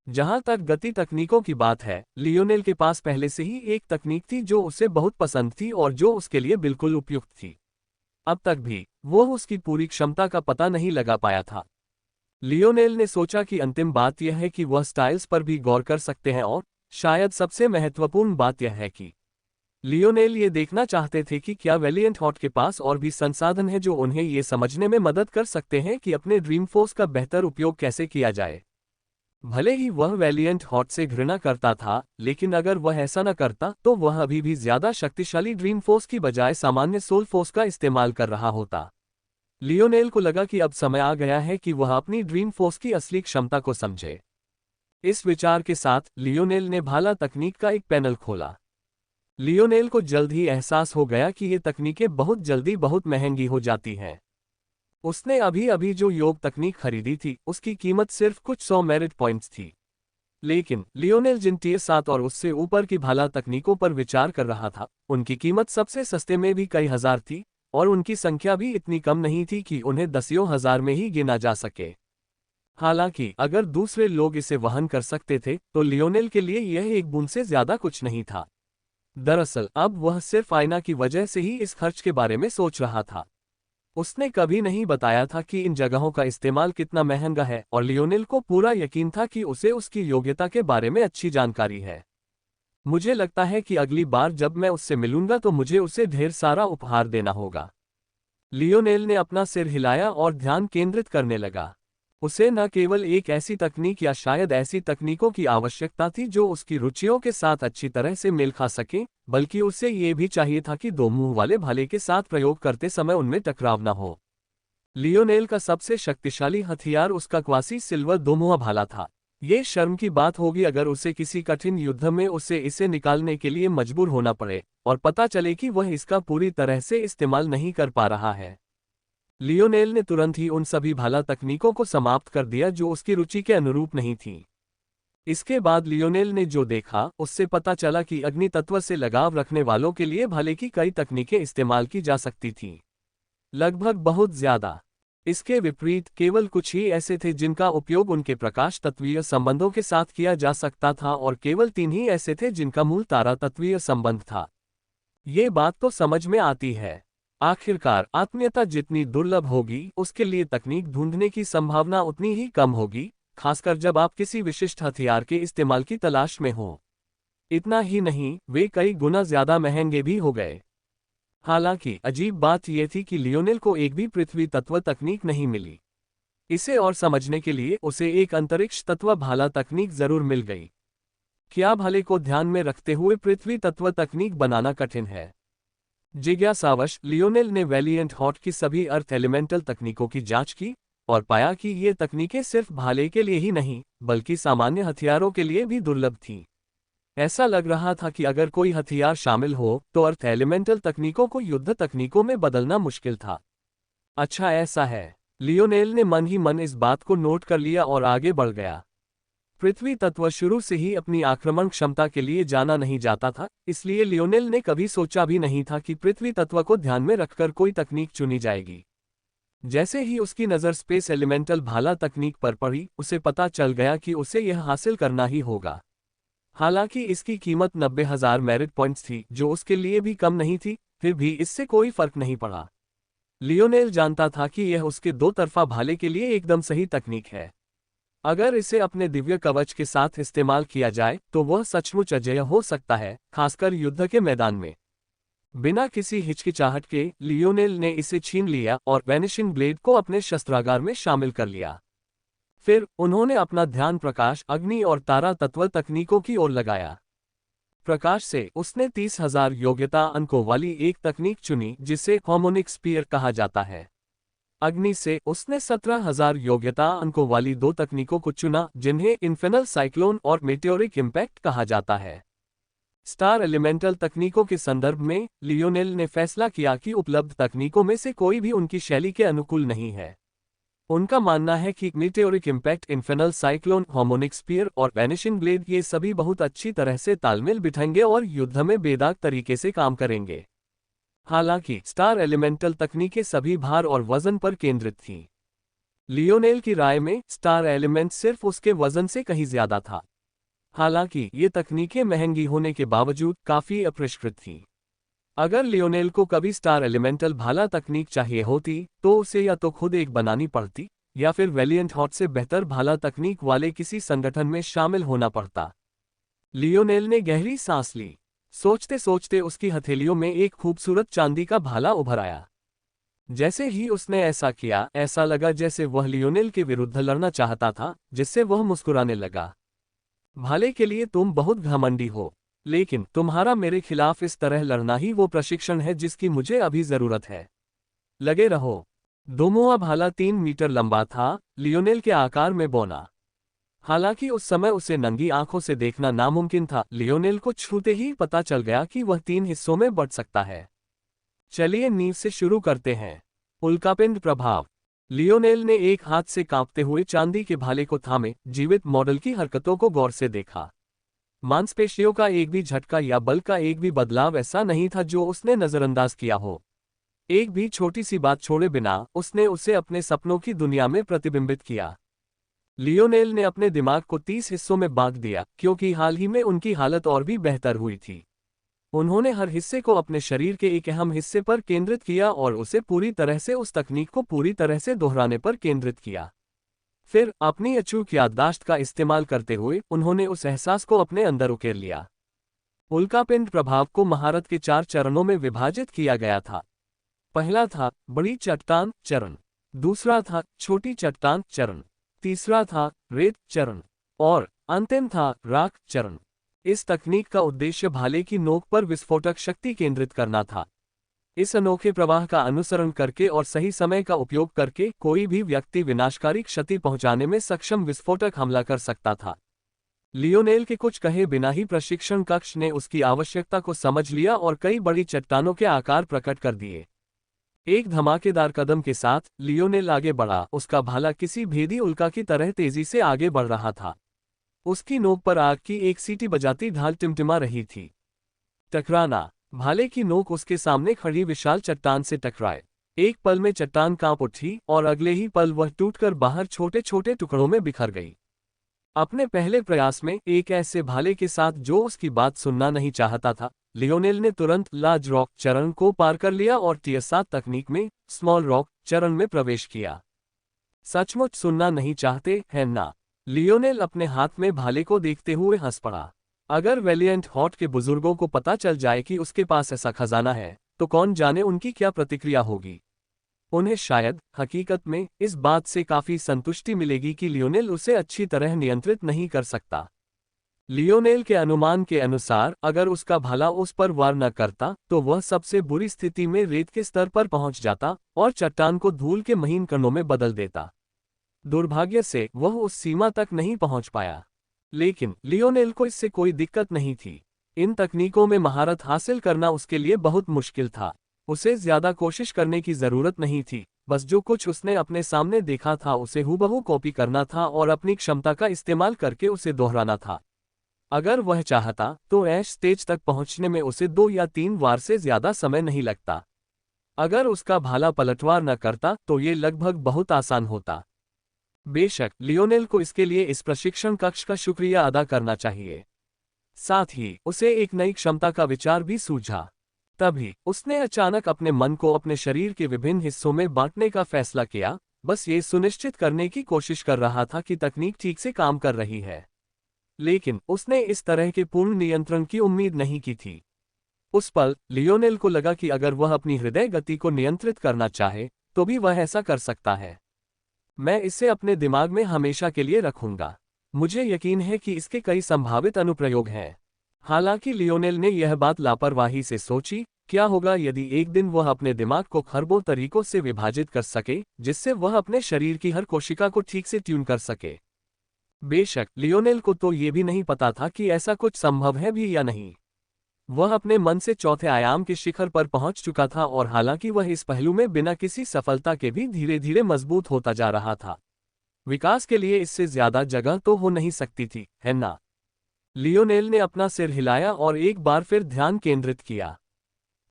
जहां तक गति तकनीकों की बात है, लियोनेल के पास पहले से ही एक तकनीक थी जो उसे बहुत पसंद थी और जो उसके लिए बिल्कुल उपयुक्त थी। अब तक भी वो उसकी पूरी क्षमता का पता नहीं लगा पाया था। लियोनेल ने सोचा कि अंतिम बात यह है कि वह स्टाइल्स पर भी गौर कर सकते हैं और शायद सबसे महत्वपूर्ण बात यह है कि लियोनेल ये देखना चाहते थे कि क्या वैलिएंट हॉट के पास और भी संसाधन हैं जो उन्हें ये समझने में मदद कर सकते हैं कि अपने ड्रीम फोर्स का बेहतर उपयोग कैसे किया जाए। भले ही वह वैलिएंट हॉट से घृणा करता था, लेकिन अगर वह ऐसा न करता तो वह अभी भी ज्यादा शक्तिशाली ड्रीम फोर्स की बजाय सामान्य सोल फोर्स का इस्तेमाल कर रहा होता। लियोनेल को लगा कि अब समय आ गया है कि वह अपनी ड्रीम फोर्स की असली क्षमता को समझे। इस विचार के साथ लियोनेल ने भाला तकनीक का एक पैनल खोला। लियोनेल को जल्द ही एहसास हो गया कि ये तकनीकें बहुत जल्दी बहुत महंगी हो जाती हैं। उसने अभी अभी जो योग तकनीक खरीदी थी उसकी कीमत सिर्फ कुछ 100 मेरिट पॉइंट्स थी। लेकिन लियोनेल जिन टियर 7 और उससे ऊपर की भाला तकनीकों पर विचार कर रहा था, उनकी कीमत सबसे सस्ते में भी कई हजार थी, और उनकी संख्या भी इतनी कम नहीं थी कि उन्हें दसियों हजार में ही गिना जा सके। हालांकि अगर दूसरे लोग इसे वहन कर सकते थे तो लियोनेल के लिए यह एक बूंद से ज्यादा कुछ नहीं था। दरअसल अब वह सिर्फ आईना की वजह से ही इस खर्च के बारे में सोच रहा था। उसने कभी नहीं बताया था कि इन जगहों का इस्तेमाल कितना महंगा है, और लियोनेल को पूरा यकीन था कि उसे उसकी योग्यता के बारे में अच्छी जानकारी है। मुझे लगता है कि अगली बार जब मैं उससे मिलूंगा तो मुझे उसे ढेर सारा उपहार देना होगा। लियोनेल ने अपना सिर हिलाया और ध्यान केंद्रित करने लगा। उसे न केवल एक ऐसी तकनीक या शायद ऐसी तकनीकों की आवश्यकता थी जो उसकी रुचियों के साथ अच्छी तरह से मेल खा सके, बल्कि उसे ये भी चाहिए था कि दो मुंह वाले भाले के साथ प्रयोग करते समय उनमें टकराव न हो। लियोनेल का सबसे शक्तिशाली हथियार उसका क्वासी सिल्वर दोमुहा भाला था। ये शर्म की बात होगी अगर उसे किसी कठिन युद्ध में उसे इसे निकालने के लिए मजबूर होना पड़े और पता चले कि वह इसका पूरी तरह से इस्तेमाल नहीं कर पा रहा है। लियोनेल ने तुरंत ही उन सभी भाला तकनीकों को समाप्त कर दिया जो उसकी रुचि के अनुरूप नहीं थीं। इसके बाद लियोनेल ने जो देखा उससे पता चला कि अग्नि तत्व से लगाव रखने वालों के लिए भाले की कई तकनीकें इस्तेमाल की जा सकती थीं। लगभग बहुत ज्यादा। इसके विपरीत केवल कुछ ही ऐसे थे जिनका उपयोग उनके प्रकाश तत्वीय संबंधों के साथ किया जा सकता था, और केवल 3 ही ऐसे थे जिनका मूल तारा तत्वीय संबंध था। ये बात तो समझ में आती है। आखिरकार आत्मीयता जितनी दुर्लभ होगी उसके लिए तकनीक ढूंढने की संभावना उतनी ही कम होगी, खासकर जब आप किसी विशिष्ट हथियार के इस्तेमाल की तलाश में हो। इतना ही नहीं, वे कई गुना ज्यादा महंगे भी हो गए। हालांकि अजीब बात यह थी कि लियोनेल को एक भी पृथ्वी तत्व तकनीक नहीं मिली। इसे और समझने के लिए उसे एक अंतरिक्ष तत्व भाला तकनीक जरूर मिल गई। क्या भाले को ध्यान में रखते हुए पृथ्वी तत्व तकनीक बनाना कठिन है? जिज्ञासावश लियोनेल ने वैलिएंट हॉट की सभी अर्थ एलिमेंटल तकनीकों की जांच की और पाया कि ये तकनीकें सिर्फ भाले के लिए ही नहीं बल्कि सामान्य हथियारों के लिए भी दुर्लभ थीं। ऐसा लग रहा था कि अगर कोई हथियार शामिल हो तो अर्थ एलिमेंटल तकनीकों को युद्ध तकनीकों में बदलना मुश्किल था। अच्छा ऐसा है। लियोनेल ने मन ही मन इस बात को नोट कर लिया और आगे बढ़ गया। पृथ्वी तत्व शुरू से ही अपनी आक्रमण क्षमता के लिए जाना नहीं जाता था, इसलिए लियोनेल ने कभी सोचा भी नहीं था कि पृथ्वी तत्व को ध्यान में रखकर कोई तकनीक चुनी जाएगी। जैसे ही उसकी नज़र स्पेस एलिमेंटल भाला तकनीक पर पड़ी, उसे पता चल गया कि उसे यह हासिल करना ही होगा। हालांकि इसकी कीमत 90,000 मेरिट पॉइंट्स थी, जो उसके लिए भी कम नहीं थी, फिर भी इससे कोई फर्क नहीं पड़ा। लियोनेल जानता था कि यह उसके दो तरफा भाले के लिए एकदम सही तकनीक है। अगर इसे अपने दिव्य कवच के साथ इस्तेमाल किया जाए तो वह सचमुच अजेय हो सकता है, खासकर युद्ध के मैदान में। बिना किसी हिचकिचाहट के लियोनेल ने इसे छीन लिया और वैनिशिंग ब्लेड को अपने शस्त्रागार में शामिल कर लिया। फिर उन्होंने अपना ध्यान प्रकाश, अग्नि और तारा तत्व तकनीकों की ओर लगाया। प्रकाश से उसने 30,000 योग्यता अंकों वाली एक तकनीक चुनी जिसे हार्मोनिक स्पीयर कहा जाता है। अग्नि से उसने 17,000 योग्यता अंकों वाली दो तकनीकों को चुना जिन्हें इन्फेनल साइक्लोन और मेटेओरिक इम्पैक्ट कहा जाता है। स्टार एलिमेंटल तकनीकों के संदर्भ में लियोनेल ने फैसला किया कि उपलब्ध तकनीकों में से कोई भी उनकी शैली के अनुकूल नहीं है। उनका मानना है कि मेटेओरिक इम्पैक्ट, इन्फेनल साइक्लोन, हार्मोनिक स्पीयर और वैनिशिंग ब्लेड ये सभी बहुत अच्छी तरह से तालमेल बिठाएंगे और युद्ध में बेदाग तरीके से काम करेंगे। हालांकि स्टार एलिमेंटल तकनीकें सभी भार और वजन पर केंद्रित थीं। लियोनेल की राय में स्टार एलिमेंट सिर्फ उसके वजन से कहीं ज्यादा था। हालांकि ये तकनीकें महंगी होने के बावजूद काफी अपरिष्कृत थीं। अगर लियोनेल को कभी स्टार एलिमेंटल भाला तकनीक चाहिए होती तो उसे या तो खुद एक बनानी पड़ती या फिर वैलिएंट हॉट से बेहतर भाला तकनीक वाले किसी संगठन में शामिल होना पड़ता। लियोनेल ने गहरी सांस ली। सोचते सोचते उसकी हथेलियों में एक खूबसूरत चांदी का भाला उभर आया। जैसे ही उसने ऐसा किया, ऐसा लगा जैसे वह लियोनेल के विरुद्ध लड़ना चाहता था, जिससे वह मुस्कुराने लगा। भाले के लिए तुम बहुत घमंडी हो, लेकिन तुम्हारा मेरे खिलाफ इस तरह लड़ना ही वो प्रशिक्षण है जिसकी मुझे अभी जरूरत है। लगे रहो। दोमुहा भाला 3 मीटर लंबा था, लियोनेल के आकार में बौना। हालांकि उस समय उसे नंगी आंखों से देखना नामुमकिन था, लियोनेल को छूते ही पता चल गया कि वह 3 हिस्सों में बंट सकता है। चलिए नींव से शुरू करते हैं। उल्कापिंड प्रभाव। लियोनेल ने एक हाथ से कांपते हुए चांदी के भाले को थामे जीवित मॉडल की हरकतों को गौर से देखा। मांसपेशियों का एक भी झटका या बल का एक भी बदलाव ऐसा नहीं था जो उसने नजरअंदाज किया हो। एक भी छोटी सी बात छोड़े बिना उसने उसे अपने सपनों की दुनिया में प्रतिबिंबित किया। लियोनेल ने अपने दिमाग को 30 हिस्सों में बांट दिया, क्योंकि हाल ही में उनकी हालत और भी बेहतर हुई थी। उन्होंने हर हिस्से को अपने शरीर के एक अहम हिस्से पर केंद्रित किया और उसे पूरी तरह से उस तकनीक को पूरी तरह से दोहराने पर केंद्रित किया। फिर अपनी अचूक याददाश्त का इस्तेमाल करते हुए उन्होंने उस एहसास को अपने अंदर उकेर लिया। उल्कापिंड प्रभाव को महारत के 4 चरणों में विभाजित किया गया था। पहला था बड़ी चट्टान चरण, दूसरा था छोटी चट्टान चरण, तीसरा था रेत चरण और अंतिम था राख चरण। इस तकनीक का उद्देश्य भाले की नोक पर विस्फोटक शक्ति केंद्रित करना था। इस अनोखे प्रवाह का अनुसरण करके और सही समय का उपयोग करके कोई भी व्यक्ति विनाशकारी क्षति पहुंचाने में सक्षम विस्फोटक हमला कर सकता था। लियोनेल के कुछ कहे बिना ही प्रशिक्षण कक्ष ने उसकी आवश्यकता को समझ लिया और कई बड़ी चट्टानों के आकार प्रकट कर दिए। एक धमाकेदार कदम के साथ लियोनेल आगे बढ़ा। उसका भाला किसी भेदी उल्का की तरह तेजी से आगे बढ़ रहा था। उसकी नोक पर आग की एक सीटी बजाती ढाल टिमटिमा रही थी। टकराना। भाले की नोक उसके सामने खड़ी विशाल चट्टान से टकराए। एक पल में चट्टान कांप उठी और अगले ही पल वह टूटकर बाहर छोटे छोटे टुकड़ों में बिखर गई। अपने पहले प्रयास में एक ऐसे भाले के साथ जो उसकी बात सुनना नहीं चाहता था, लियोनेल ने तुरंत लार्ज रॉक चरण को पार कर लिया और टियर 7 तकनीक में स्मॉल रॉक चरण में प्रवेश किया। सचमुच सुनना नहीं चाहते हैं ना? लियोनेल अपने हाथ में भाले को देखते हुए हंस पड़ा। अगर वेलिएंट हॉट के बुजुर्गों को पता चल जाए कि उसके पास ऐसा खजाना है, तो कौन जाने उनकी क्या प्रतिक्रिया होगी। उन्हें शायद हकीकत में इस बात से काफी संतुष्टि मिलेगी कि लियोनेल उसे अच्छी तरह नियंत्रित नहीं कर सकता। लियोनेल के अनुमान के अनुसार अगर उसका भाला उस पर वार न करता तो वह सबसे बुरी स्थिति में रेत के स्तर पर पहुंच जाता और चट्टान को धूल के महीन कणों में बदल देता। दुर्भाग्य से वह उस सीमा तक नहीं पहुंच पाया, लेकिन लियोनेल को इससे कोई दिक्कत नहीं थी। इन तकनीकों में महारत हासिल करना उसके लिए बहुत मुश्किल था। उसे ज्यादा कोशिश करने की जरूरत नहीं थी, बस जो कुछ उसने अपने सामने देखा था उसे हूबहू कॉपी करना था और अपनी क्षमता का इस्तेमाल करके उसे दोहराना था। अगर वह चाहता तो ऐश स्टेज तक पहुंचने में उसे 2 या 3 वार से ज्यादा समय नहीं लगता। अगर उसका भाला पलटवार न करता तो ये लगभग बहुत आसान होता। बेशक लियोनेल को इसके लिए इस प्रशिक्षण कक्ष का शुक्रिया अदा करना चाहिए। साथ ही उसे एक नई क्षमता का विचार भी सूझा। तभी उसने अचानक अपने मन को अपने शरीर के विभिन्न हिस्सों में बांटने का फैसला किया। बस ये सुनिश्चित करने की कोशिश कर रहा था कि तकनीक ठीक से काम कर रही है, लेकिन उसने इस तरह के पूर्ण नियंत्रण की उम्मीद नहीं की थी। उस पल लियोनेल को लगा कि अगर वह अपनी हृदय गति को नियंत्रित करना चाहे तो भी वह ऐसा कर सकता है। मैं इसे अपने दिमाग में हमेशा के लिए रखूंगा। मुझे यकीन है कि इसके कई संभावित अनुप्रयोग हैं। हालांकि लियोनेल ने यह बात लापरवाही से सोची, क्या होगा यदि एक दिन वह अपने दिमाग को खरबों तरीकों से विभाजित कर सके, जिससे वह अपने शरीर की हर कोशिका को ठीक से ट्यून कर सके। बेशक लियोनेल को तो ये भी नहीं पता था कि ऐसा कुछ संभव है भी या नहीं। वह अपने मन से चौथे आयाम के शिखर पर पहुंच चुका था और हालांकि वह इस पहलू में बिना किसी सफलता के भी धीरे धीरे मजबूत होता जा रहा था। विकास के लिए इससे ज्यादा जगह तो हो नहीं सकती थी, है ना? लियोनेल ने अपना सिर हिलाया और एक बार फिर ध्यान केंद्रित किया।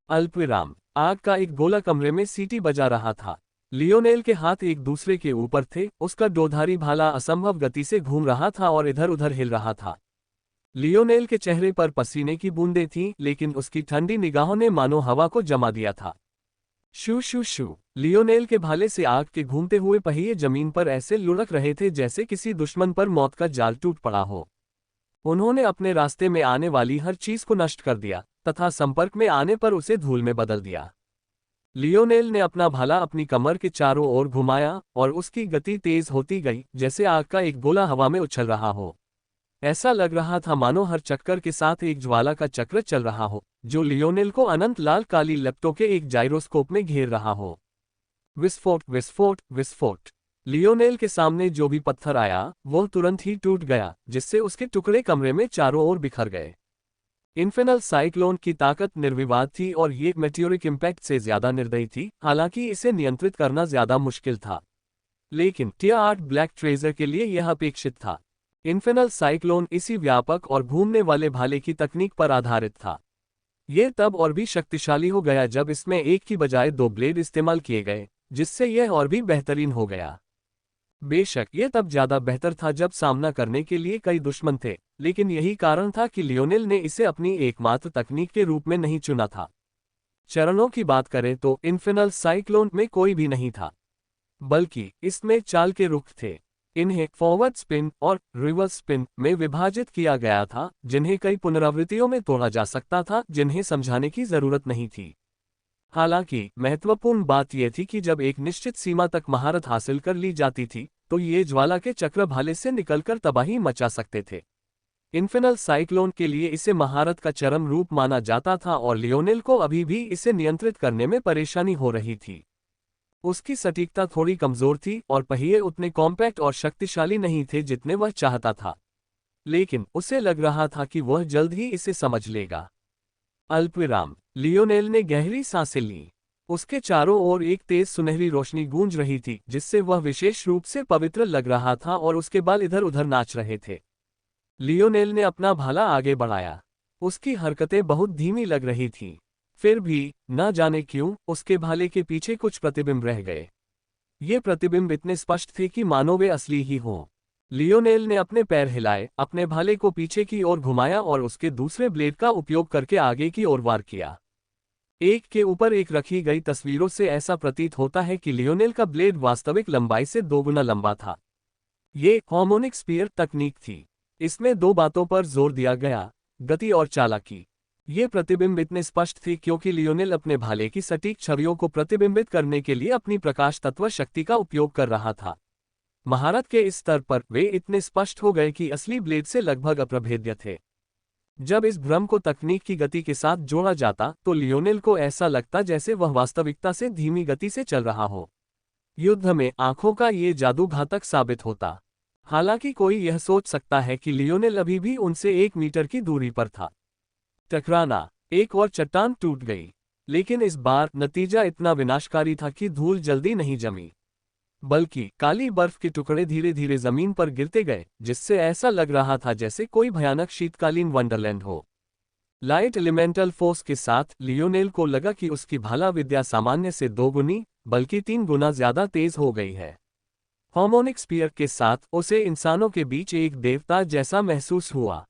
अल्पविराम। आग का एक गोला कमरे में सीटी बजा रहा था। लियोनेल के हाथ एक दूसरे के ऊपर थे। उसका दोधारी भाला असंभव गति से घूम रहा था और इधर उधर हिल रहा था। लियोनेल के चेहरे पर पसीने की बूंदें थीं, लेकिन उसकी ठंडी निगाहों ने मानो हवा को जमा दिया था। शू शू शू। लियोनेल के भाले से आग के घूमते हुए पहिए जमीन पर ऐसे लुढ़क रहे थे जैसे किसी दुश्मन पर मौत का जाल टूट पड़ा हो। उन्होंने अपने रास्ते में आने वाली हर चीज को नष्ट कर दिया तथा संपर्क में आने पर उसे धूल में बदल दिया। लियोनेल ने अपना भाला अपनी कमर के चारों ओर घुमाया और उसकी गति तेज होती गई, जैसे आग का एक गोला हवा में उछल रहा हो। ऐसा लग रहा था मानो हर चक्कर के साथ एक ज्वाला का चक्र चल रहा हो, जो लियोनेल को अनंत लाल काली लपटों के एक जाइरोस्कोप में घेर रहा हो। विस्फोट विस्फोट विस्फोट। लियोनेल के सामने जो भी पत्थर आया वह तुरंत ही टूट गया, जिससे उसके टुकड़े कमरे में चारों ओर बिखर गए। इन्फेनल साइक्लोन की ताकत निर्विवाद थी और ये मेटियोरिक इम्पैक्ट से ज्यादा निर्दयी थी, हालांकि इसे नियंत्रित करना ज्यादा मुश्किल था। लेकिन टियर 8 ब्लैक ट्रेजर के लिए यह अपेक्षित था। इन्फेनल साइक्लोन इसी व्यापक और घूमने वाले भाले की तकनीक पर आधारित था। यह तब और भी शक्तिशाली हो गया जब इसमें एक की बजाय दो ब्लेड इस्तेमाल किए गए, जिससे यह और भी बेहतरीन हो गया। बेशक यह तब ज्यादा बेहतर था जब सामना करने के लिए कई दुश्मन थे, लेकिन यही कारण था कि लियोनेल ने इसे अपनी एकमात्र तकनीक के रूप में नहीं चुना था। चरणों की बात करें तो इन्फेनल साइक्लोन में कोई भी नहीं था, बल्कि इसमें चाल के रुख थे। इन्हें फॉरवर्ड स्पिन और रिवर्स स्पिन में विभाजित किया गया था, जिन्हें कई पुनरावृत्तियों में तोड़ा जा सकता था, जिन्हें समझाने की जरूरत नहीं थी। हालांकि महत्वपूर्ण बात यह थी कि जब एक निश्चित सीमा तक महारत हासिल कर ली जाती थी, तो ये ज्वाला के चक्र भाले से निकलकर तबाही मचा सकते थे। इन्फेनल साइक्लोन के लिए इसे महारत का चरम रूप माना जाता था और लियोनेल को अभी भी इसे नियंत्रित करने में परेशानी हो रही थी। उसकी सटीकता थोड़ी कमजोर थी और पहिए उतने कॉम्पैक्ट और शक्तिशाली नहीं थे जितने वह चाहता था, लेकिन उसे लग रहा था कि वह जल्द ही इसे समझ लेगा। अल्पविराम। लियोनेल ने गहरी सांसें ली। उसके चारों ओर एक तेज सुनहरी रोशनी गूंज रही थी, जिससे वह विशेष रूप से पवित्र लग रहा था और उसके बाल इधर उधर नाच रहे थे। लियोनेल ने अपना भाला आगे बढ़ाया। उसकी हरकतें बहुत धीमी लग रही थीं। फिर भी न जाने क्यों उसके भाले के पीछे कुछ प्रतिबिंब रह गए। ये प्रतिबिंब इतने स्पष्ट थे कि मानो वे असली ही हों। लियोनेल ने अपने पैर हिलाए, अपने भाले को पीछे की ओर घुमाया और उसके दूसरे ब्लेड का उपयोग करके आगे की ओर वार किया। एक के ऊपर एक रखी गई तस्वीरों से ऐसा प्रतीत होता है कि लियोनेल का ब्लेड वास्तविक लंबाई से दोगुना लंबा था। ये हार्मोनिक स्पीयर तकनीक थी। इसमें दो बातों पर जोर दिया गया, गति और चालाकी। ये प्रतिबिंब इतने स्पष्ट थे क्योंकि लियोनेल अपने भाले की सटीक छवियों को प्रतिबिंबित करने के लिए अपनी प्रकाश तत्व शक्ति का उपयोग कर रहा था। महारत के इस स्तर पर वे इतने स्पष्ट हो गए कि असली ब्लेड से लगभग अप्रभेद्य थे। जब इस भ्रम को तकनीक की गति के साथ जोड़ा जाता तो लियोनेल को ऐसा लगता जैसे वह वास्तविकता से धीमी गति से चल रहा हो। युद्ध में आंखों का ये जादू घातक साबित होता। हालांकि कोई यह सोच सकता है कि लियोनेल अभी भी उनसे 1 मीटर की दूरी पर था। टकराना। एक और चट्टान टूट गई, लेकिन इस बार नतीजा इतना विनाशकारी था कि धूल जल्दी नहीं जमी, बल्कि काली बर्फ के टुकड़े धीरे धीरे जमीन पर गिरते गए, जिससे ऐसा लग रहा था जैसे कोई भयानक शीतकालीन वंडरलैंड हो। लाइट एलिमेंटल फोर्स के साथ लियोनेल को लगा कि उसकी भाला विद्या सामान्य से 2 गुनी बल्कि 3 गुना ज्यादा तेज हो गई है। हार्मोनिक स्पीयर के साथ उसे इंसानों के बीच एक देवता जैसा महसूस हुआ।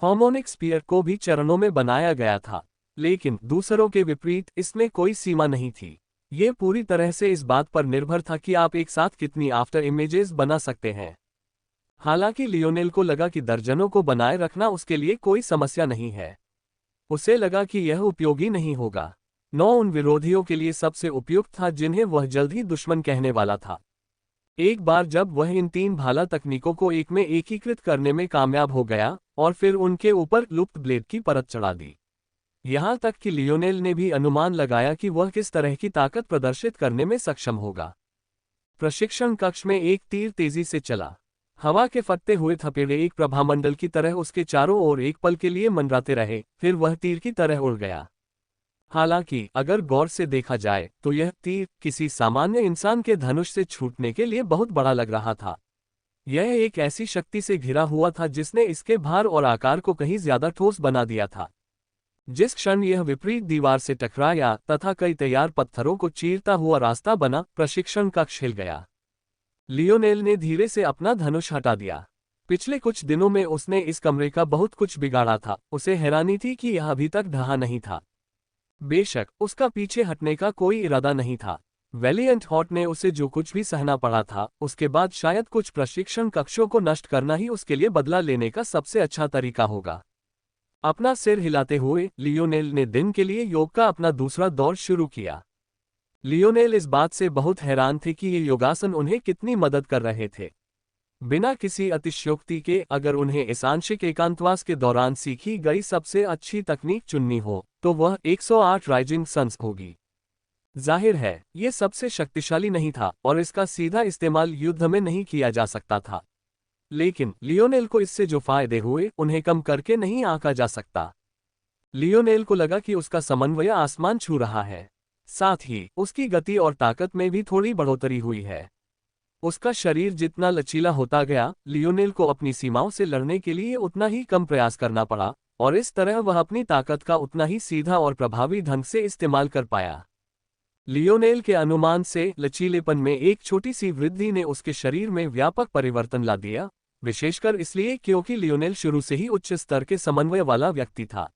हार्मोनिक स्पीयर को भी चरणों में बनाया गया था, लेकिन दूसरों के विपरीत इसमें कोई सीमा नहीं थी। ये पूरी तरह से इस बात पर निर्भर था कि आप एक साथ कितनी आफ्टर इमेजेस बना सकते हैं। हालांकि लियोनेल को लगा कि दर्जनों को बनाए रखना उसके लिए कोई समस्या नहीं है। उसे लगा कि यह उपयोगी नहीं होगा। 9 उन विरोधियों के लिए सबसे उपयुक्त था जिन्हें वह जल्द ही दुश्मन कहने वाला था। एक बार जब वह इन 3 भाला तकनीकों को एक में एकीकृत करने में कामयाब हो गया और फिर उनके ऊपर लुप्त ब्लेड की परत चढ़ा दी। यहां तक कि लियोनेल ने भी अनुमान लगाया कि वह किस तरह की ताकत प्रदर्शित करने में सक्षम होगा। प्रशिक्षण कक्ष में एक तीर तेजी से चला। हवा के फटते हुए थपेड़े एक प्रभामंडल की तरह उसके चारों ओर एक पल के लिए मंडराते रहे, फिर वह तीर की तरह उड़ गया। हालांकि अगर गौर से देखा जाए तो यह तीर किसी सामान्य इंसान के धनुष से छूटने के लिए बहुत बड़ा लग रहा था। यह एक ऐसी शक्ति से घिरा हुआ था जिसने इसके भार और आकार को कहीं ज्यादा ठोस बना दिया था। जिस क्षण यह विपरीत दीवार से टकराया तथा कई तैयार पत्थरों को चीरता हुआ रास्ता बना, प्रशिक्षण कक्ष हिल गया। लियोनेल ने धीरे से अपना धनुष हटा दिया। पिछले कुछ दिनों में उसने इस कमरे का बहुत कुछ बिगाड़ा था। उसे हैरानी थी कि यह अभी तक ढहा नहीं था। बेशक उसका पीछे हटने का कोई इरादा नहीं था। वैलिएंट हॉट ने उसे जो कुछ भी सहना पड़ा था, उसके बाद शायद कुछ प्रशिक्षण कक्षों को नष्ट करना ही उसके लिए बदला लेने का सबसे अच्छा तरीका होगा। अपना सिर हिलाते हुए लियोनेल ने दिन के लिए योग का अपना दूसरा दौर शुरू किया। लियोनेल इस बात से बहुत हैरान थे कि ये योगासन उन्हें कितनी मदद कर रहे थे। बिना किसी अतिशयोक्ति के अगर उन्हें इस आंशिक एकांतवास के दौरान सीखी गई सबसे अच्छी तकनीक चुननी हो तो वह 108 राइजिंग सन्स होगी। जाहिर है ये सबसे शक्तिशाली नहीं था और इसका सीधा इस्तेमाल युद्ध में नहीं किया जा सकता था। लेकिन लियोनेल को इससे जो फायदे हुए उन्हें कम करके नहीं आंका जा सकता। लियोनेल को लगा कि उसका समन्वय आसमान छू रहा है। साथ ही उसकी गति और ताकत में भी थोड़ी बढ़ोतरी हुई है। उसका शरीर जितना लचीला होता गया, लियोनेल को अपनी सीमाओं से लड़ने के लिए उतना ही कम प्रयास करना पड़ा और इस तरह वह अपनी ताकत का उतना ही सीधा और प्रभावी ढंग से इस्तेमाल कर पाया। लियोनेल के अनुमान से लचीलेपन में एक छोटी सी वृद्धि ने उसके शरीर में व्यापक परिवर्तन ला दिया, विशेषकर इसलिए क्योंकि लियोनेल शुरू से ही उच्च स्तर के समन्वय वाला व्यक्ति था।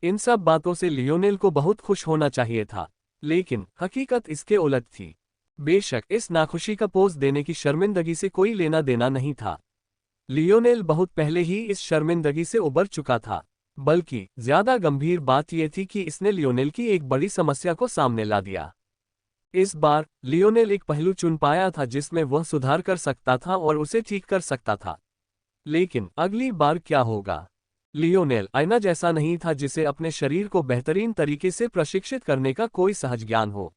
इन सब बातों से लियोनेल को बहुत खुश होना चाहिए था, लेकिन हकीकत इसके उलट थी। बेशक इस नाखुशी का पोज देने की शर्मिंदगी से कोई लेना देना नहीं था। लियोनेल बहुत पहले ही इस शर्मिंदगी से उबर चुका था, बल्कि ज्यादा गंभीर बात यह थी कि इसने लियोनेल की एक बड़ी समस्या को सामने ला दिया। इस बार लियोनेल एक पहलू चुन पाया था जिसमें वह सुधार कर सकता था और उसे ठीक कर सकता था। लेकिन अगली बार क्या होगा? लियोनेल आईना जैसा नहीं था जिसे अपने शरीर को बेहतरीन तरीके से प्रशिक्षित करने का कोई सहज ज्ञान हो।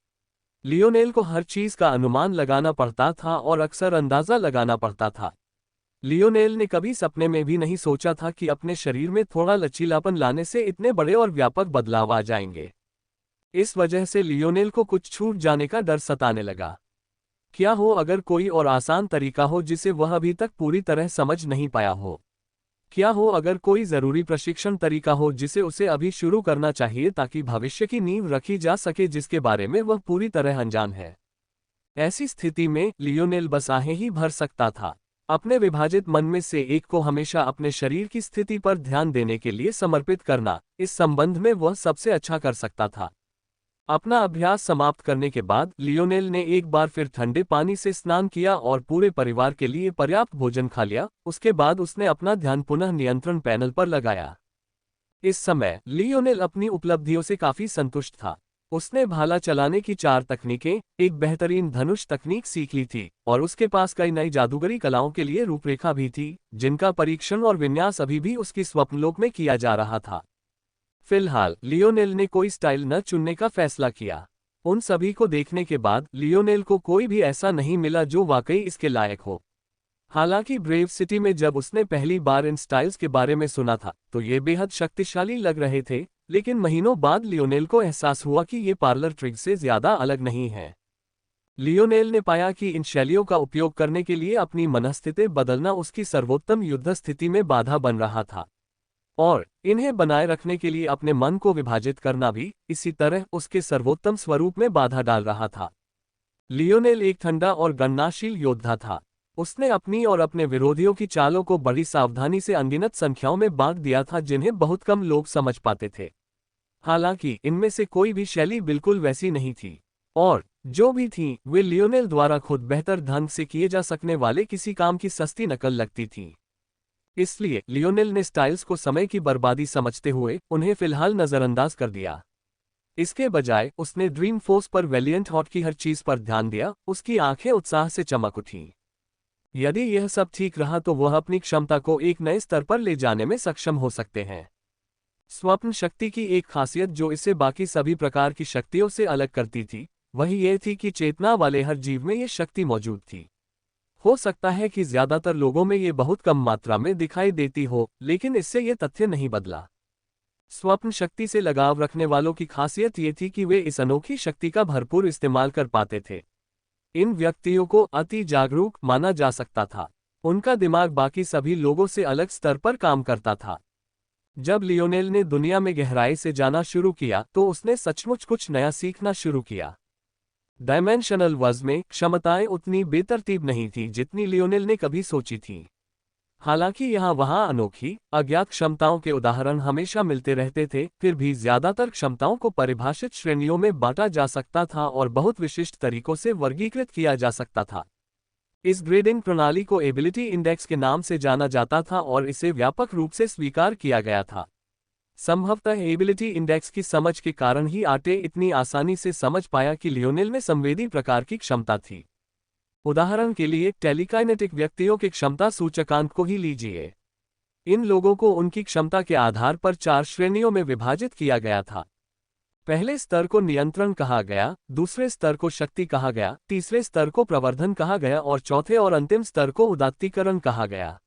लियोनेल को हर चीज का अनुमान लगाना पड़ता था और अक्सर अंदाजा लगाना पड़ता था। लियोनेल ने कभी सपने में भी नहीं सोचा था कि अपने शरीर में थोड़ा लचीलापन लाने से इतने बड़े और व्यापक बदलाव आ जाएंगे। इस वजह से लियोनेल को कुछ छूट जाने का डर सताने लगा। क्या हो अगर कोई और आसान तरीका हो जिसे वह अभी तक पूरी तरह समझ नहीं पाया हो? क्या हो अगर कोई जरूरी प्रशिक्षण तरीका हो जिसे उसे अभी शुरू करना चाहिए ताकि भविष्य की नींव रखी जा सके जिसके बारे में वह पूरी तरह अनजान है? ऐसी स्थिति में लियोनेल बस आहें ही भर सकता था। अपने विभाजित मन में से एक को हमेशा अपने शरीर की स्थिति पर ध्यान देने के लिए समर्पित करना, इस संबंध में वह सबसे अच्छा कर सकता था। अपना अभ्यास समाप्त करने के बाद लियोनेल ने एक बार फिर ठंडे पानी से स्नान किया और पूरे परिवार के लिए पर्याप्त भोजन खा लिया। उसके बाद उसने अपना ध्यान पुनः नियंत्रण पैनल पर लगाया। इस समय लियोनेल अपनी उपलब्धियों से काफी संतुष्ट था। उसने भाला चलाने की 4 तकनीकें, एक बेहतरीन धनुष तकनीक सीख ली थी और उसके पास कई नई जादूगरी कलाओं के लिए रूपरेखा भी थी, जिनका परीक्षण और विन्यास अभी भी उसकी स्वप्नलोक में किया जा रहा था। फिलहाल लियोनेल ने कोई स्टाइल न चुनने का फैसला किया। उन सभी को देखने के बाद लियोनेल को कोई भी ऐसा नहीं मिला जो वाकई इसके लायक हो। हालांकि ब्रेव सिटी में जब उसने पहली बार इन स्टाइल्स के बारे में सुना था तो ये बेहद शक्तिशाली लग रहे थे, लेकिन महीनों बाद लियोनेल को एहसास हुआ कि ये पार्लर ट्रिक से ज्यादा अलग नहीं है। लियोनेल ने पाया कि इन शैलियों का उपयोग करने के लिए अपनी मनस्थिति बदलना उसकी सर्वोत्तम युद्ध स्थिति में बाधा बन रहा था, और इन्हें बनाए रखने के लिए अपने मन को विभाजित करना भी इसी तरह उसके सर्वोत्तम स्वरूप में बाधा डाल रहा था। लियोनेल एक ठंडा और गणनाशील योद्धा था। उसने अपनी और अपने विरोधियों की चालों को बड़ी सावधानी से अनगिनत संख्याओं में बांट दिया था जिन्हें बहुत कम लोग समझ पाते थे। हालांकि इनमें से कोई भी शैली बिल्कुल वैसी नहीं थी, और जो भी थीं वे लियोनेल द्वारा खुद बेहतर ढंग से किए जा सकने वाले किसी काम की सस्ती नकल लगती थीं। इसलिए लियोनेल ने स्टाइल्स को समय की बर्बादी समझते हुए उन्हें फिलहाल नजरअंदाज कर दिया। इसके बजाय उसने ड्रीम फोर्स पर वेलिएंट हॉट की हर चीज पर ध्यान दिया। उसकी आंखें उत्साह से चमक उठीं। यदि यह सब ठीक रहा तो वह अपनी क्षमता को एक नए स्तर पर ले जाने में सक्षम हो सकते हैं। स्वप्न शक्ति की एक खासियत जो इसे बाकी सभी प्रकार की शक्तियों से अलग करती थी, वही ये थी कि चेतना वाले हर जीव में ये शक्ति मौजूद थी। हो सकता है कि ज्यादातर लोगों में ये बहुत कम मात्रा में दिखाई देती हो, लेकिन इससे ये तथ्य नहीं बदला। स्वप्न शक्ति से लगाव रखने वालों की खासियत ये थी कि वे इस अनोखी शक्ति का भरपूर इस्तेमाल कर पाते थे। इन व्यक्तियों को अति जागरूक माना जा सकता था। उनका दिमाग बाकी सभी लोगों से अलग स्तर पर काम करता था। जब लियोनेल ने दुनिया में गहराई से जाना शुरू किया तो उसने सचमुच कुछ नया सीखना शुरू किया। डायमेंशनल वर्ल्ड में क्षमताएं उतनी बेतरतीब नहीं थी जितनी लियोनेल ने कभी सोची थी। हालांकि यहाँ वहाँ अनोखी, अज्ञात क्षमताओं के उदाहरण हमेशा मिलते रहते थे, फिर भी ज्यादातर क्षमताओं को परिभाषित श्रेणियों में बांटा जा सकता था और बहुत विशिष्ट तरीकों से वर्गीकृत किया जा सकता था। इस ग्रेडिंग प्रणाली को एबिलिटी इंडेक्स के नाम से जाना जाता था और इसे व्यापक रूप से स्वीकार किया गया था। संभवतः एबिलिटी इंडेक्स की समझ के कारण ही आटे इतनी आसानी से समझ पाया कि लियोनेल में संवेदी प्रकार की क्षमता थी। उदाहरण के लिए टेलीकाइनेटिक व्यक्तियों के क्षमता सूचकांक को ही लीजिए। इन लोगों को उनकी क्षमता के आधार पर 4 श्रेणियों में विभाजित किया गया था। पहले स्तर को नियंत्रण कहा गया, दूसरे स्तर को शक्ति कहा गया, तीसरे स्तर को प्रवर्धन कहा गया और चौथे और अंतिम स्तर को उदात्तीकरण कहा गया।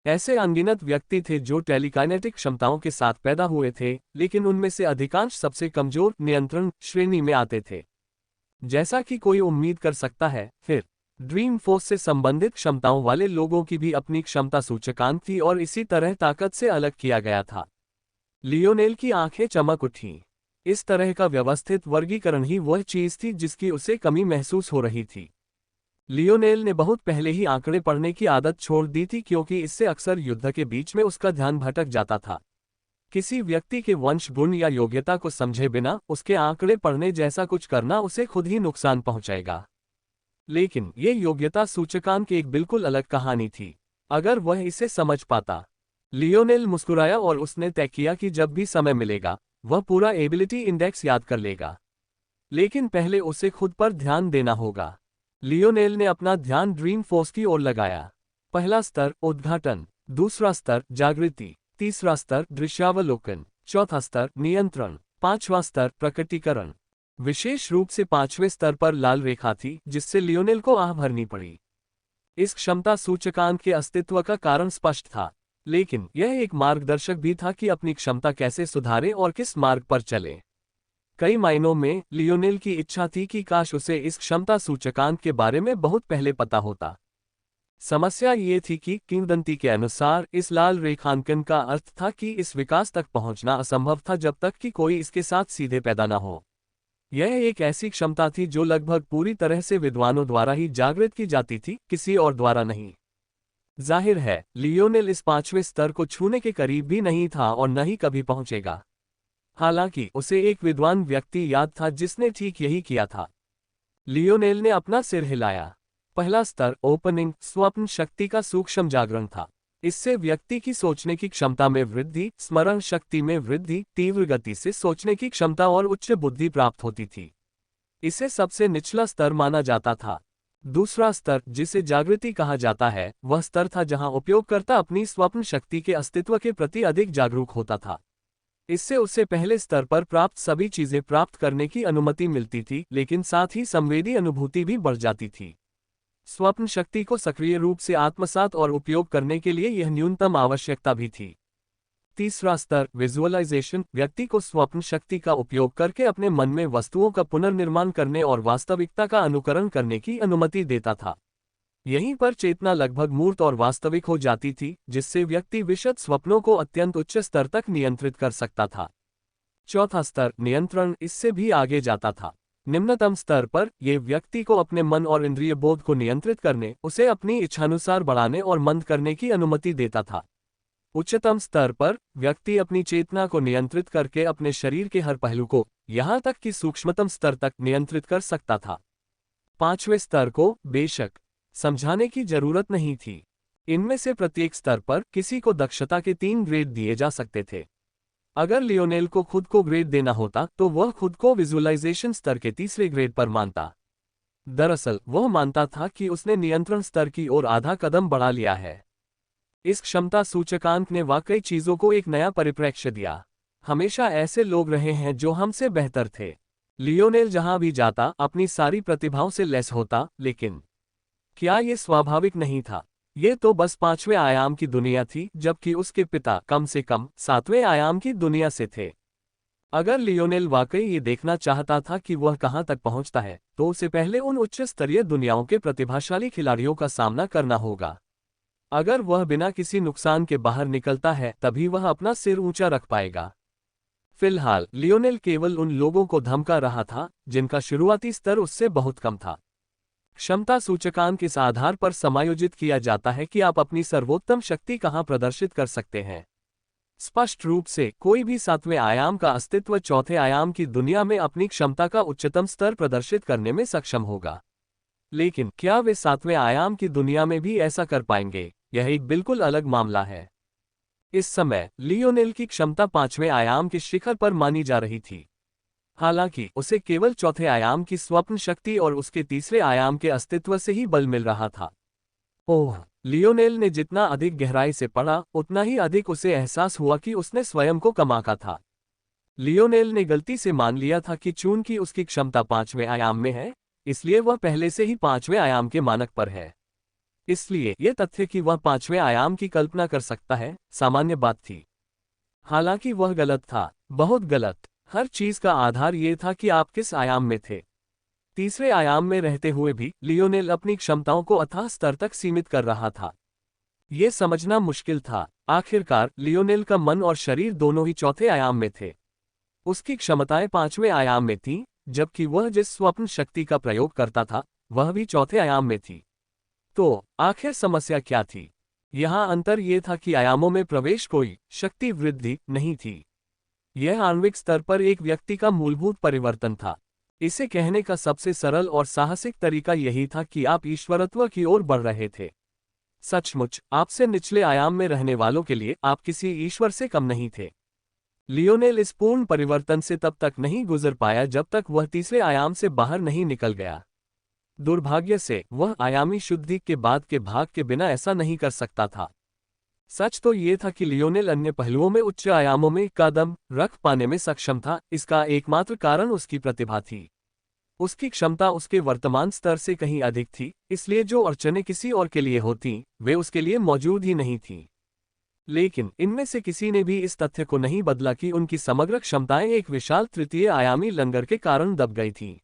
ऐसे अनगिनत व्यक्ति थे जो टेलीकाइनेटिक क्षमताओं के साथ पैदा हुए थे, लेकिन उनमें से अधिकांश सबसे कमजोर नियंत्रण श्रेणी में आते थे। जैसा कि कोई उम्मीद कर सकता है, फिर ड्रीम फोर्स से संबंधित क्षमताओं वाले लोगों की भी अपनी क्षमता सूचकांक थी और इसी तरह ताकत से अलग किया गया था। लियोनेल की आंखें चमक उठीं। इस तरह का व्यवस्थित वर्गीकरण ही वह चीज थी जिसकी उसे कमी महसूस हो रही थी। लियोनेल ने बहुत पहले ही आंकड़े पढ़ने की आदत छोड़ दी थी क्योंकि इससे अक्सर युद्ध के बीच में उसका ध्यान भटक जाता था। किसी व्यक्ति के वंश गुण या योग्यता को समझे बिना उसके आंकड़े पढ़ने जैसा कुछ करना उसे खुद ही नुकसान पहुंचाएगा। लेकिन ये योग्यता सूचकांक एक बिल्कुल अलग कहानी थी, अगर वह इसे समझ पाता। लियोनेल मुस्कुराया और उसने तय किया कि जब भी समय मिलेगा वह पूरा एबिलिटी इंडेक्स याद कर लेगा। लेकिन पहले उसे खुद पर ध्यान देना होगा। लियोनेल ने अपना ध्यान ड्रीम फोर्स की ओर लगाया। पहला स्तर उद्घाटन, दूसरा स्तर जागृति, तीसरा स्तर दृश्यावलोकन, चौथा स्तर नियंत्रण, पांचवा स्तर प्रकटीकरण। विशेष रूप से पांचवें स्तर पर लाल रेखा थी जिससे लियोनेल को आह भरनी पड़ी। इस क्षमता सूचकांक के अस्तित्व का कारण स्पष्ट था, लेकिन यह एक मार्गदर्शक भी था कि अपनी क्षमता कैसे सुधारे और किस मार्ग पर चले। कई मायनों में लियोनेल की इच्छा थी कि काश उसे इस क्षमता सूचकांक के बारे में बहुत पहले पता होता। समस्या ये थी कि किंवदंती के अनुसार इस लाल रेखांकन का अर्थ था कि इस विकास तक पहुंचना असंभव था जब तक कि कोई इसके साथ सीधे पैदा न हो। यह एक ऐसी क्षमता थी जो लगभग पूरी तरह से विद्वानों द्वारा ही जागृत की जाती थी, किसी और द्वारा नहीं। जाहिर है, लियोनेल इस पांचवें स्तर को छूने के करीब भी नहीं था और न ही कभी पहुंचेगा। हालांकि उसे एक विद्वान व्यक्ति याद था जिसने ठीक यही किया था। लियोनेल ने अपना सिर हिलाया। पहला स्तर ओपनिंग स्वप्न शक्ति का सूक्ष्म जागरण था। इससे व्यक्ति की सोचने की क्षमता में वृद्धि, स्मरण शक्ति में वृद्धि, तीव्र गति से सोचने की क्षमता और उच्च बुद्धि प्राप्त होती थी। इसे सबसे निचला स्तर माना जाता था। दूसरा स्तर, जिसे जागृति कहा जाता है, वह स्तर था जहां उपयोगकर्ता अपनी स्वप्न शक्ति के अस्तित्व के प्रति अधिक जागरूक होता था। इससे उसे पहले स्तर पर प्राप्त सभी चीजें प्राप्त करने की अनुमति मिलती थी, लेकिन साथ ही संवेदी अनुभूति भी बढ़ जाती थी। स्वप्न शक्ति को सक्रिय रूप से आत्मसात और उपयोग करने के लिए यह न्यूनतम आवश्यकता भी थी। तीसरा स्तर विजुअलाइजेशन, व्यक्ति को स्वप्न शक्ति का उपयोग करके अपने मन में वस्तुओं का पुनर्निर्माण करने और वास्तविकता का अनुकरण करने की अनुमति देता था। यहीं पर चेतना लगभग मूर्त और वास्तविक हो जाती थी, जिससे व्यक्ति विशद स्वप्नों को अत्यंत उच्च स्तर तक नियंत्रित कर सकता था। चौथा स्तर नियंत्रण इससे भी आगे जाता था। निम्नतम स्तर पर यह व्यक्ति को अपने मन और इंद्रिय बोध को नियंत्रित करने, उसे अपनी इच्छानुसार बढ़ाने और मंद करने की अनुमति देता था। उच्चतम स्तर पर व्यक्ति अपनी चेतना को नियंत्रित करके अपने शरीर के हर पहलू को, यहां तक कि सूक्ष्मतम स्तर तक नियंत्रित कर सकता था। पांचवें स्तर को बेशक समझाने की जरूरत नहीं थी। इनमें से प्रत्येक स्तर पर किसी को दक्षता के 3 ग्रेड दिए जा सकते थे। अगर लियोनेल को खुद को ग्रेड देना होता तो वह खुद को विजुअलाइजेशन स्तर के तीसरे ग्रेड पर मानता। दरअसल वह मानता था कि उसने नियंत्रण स्तर की ओर आधा कदम बढ़ा लिया है। इस क्षमता सूचकांक ने वाकई चीजों को एक नया परिप्रेक्ष्य दिया। हमेशा ऐसे लोग रहे हैं जो हमसे बेहतर थे। लियोनेल जहां भी जाता अपनी सारी प्रतिभाओं से लैस होता, लेकिन क्या ये स्वाभाविक नहीं था? ये तो बस 5वें आयाम की दुनिया थी, जबकि उसके पिता कम से कम 7वें आयाम की दुनिया से थे। अगर लियोनेल वाकई ये देखना चाहता था कि वह कहां तक पहुंचता है, तो उसे पहले उन उच्च स्तरीय दुनियाओं के प्रतिभाशाली खिलाड़ियों का सामना करना होगा। अगर वह बिना किसी नुकसान के बाहर निकलता है, तभी वह अपना सिर ऊंचा रख पाएगा। फिलहाल लियोनेल केवल उन लोगों को धमका रहा था जिनका शुरुआती स्तर उससे बहुत कम था। क्षमता सूचकांक इस आधार पर समायोजित किया जाता है कि आप अपनी सर्वोत्तम शक्ति कहां प्रदर्शित कर सकते हैं। स्पष्ट रूप से कोई भी 7वें आयाम का अस्तित्व चौथे आयाम की दुनिया में अपनी क्षमता का उच्चतम स्तर प्रदर्शित करने में सक्षम होगा। लेकिन क्या वे 7वें आयाम की दुनिया में भी ऐसा कर पाएंगे, यह एक बिल्कुल अलग मामला है। इस समय लियोनेल की क्षमता 5वें आयाम के शिखर पर मानी जा रही थी। हालांकि उसे केवल चौथे आयाम की स्वप्न शक्ति और उसके तीसरे आयाम के अस्तित्व से ही बल मिल रहा था। ओह, लियोनेल ने जितना अधिक गहराई से पढ़ा, उतना ही अधिक उसे एहसास हुआ कि उसने स्वयं को कम आंका था। लियोनेल ने गलती से मान लिया था कि चूंकि उसकी क्षमता 5वें आयाम में है, इसलिए वह पहले से ही 5वें आयाम के मानक पर है। इसलिए यह तथ्य कि वह 5वें आयाम की कल्पना कर सकता है, सामान्य बात थी। हालांकि वह गलत था, बहुत गलत। हर चीज का आधार ये था कि आप किस आयाम में थे। तीसरे आयाम में रहते हुए भी लियोनेल अपनी क्षमताओं को अथाह स्तर तक सीमित कर रहा था। यह समझना मुश्किल था। आखिरकार लियोनेल का मन और शरीर दोनों ही चौथे आयाम में थे। उसकी क्षमताएं 5वें आयाम में थीं, जबकि वह जिस स्वप्न शक्ति का प्रयोग करता था वह भी चौथे आयाम में थी। तो आखिर समस्या क्या थी? यहां अंतर यह था कि आयामों में प्रवेश कोई शक्ति वृद्धि नहीं थी। यह आणविक स्तर पर एक व्यक्ति का मूलभूत परिवर्तन था। इसे कहने का सबसे सरल और साहसिक तरीका यही था कि आप ईश्वरत्व की ओर बढ़ रहे थे। सचमुच, आपसे निचले आयाम में रहने वालों के लिए आप किसी ईश्वर से कम नहीं थे। लियोनेल इस पूर्ण परिवर्तन से तब तक नहीं गुजर पाया जब तक वह तीसरे आयाम से बाहर नहीं निकल गया। दुर्भाग्य से वह आयामी शुद्धि के बाद के भाग के बिना ऐसा नहीं कर सकता था। सच तो ये था कि लियोनेल अन्य पहलुओं में उच्च आयामों में कदम रख पाने में सक्षम था। इसका एकमात्र कारण उसकी प्रतिभा थी। उसकी क्षमता उसके वर्तमान स्तर से कहीं अधिक थी, इसलिए जो अड़चनें किसी और के लिए होती वे उसके लिए मौजूद ही नहीं थीं। लेकिन इनमें से किसी ने भी इस तथ्य को नहीं बदला कि उनकी समग्र क्षमताएं एक विशाल तृतीय आयामी लंगर के कारण दब गई थीं।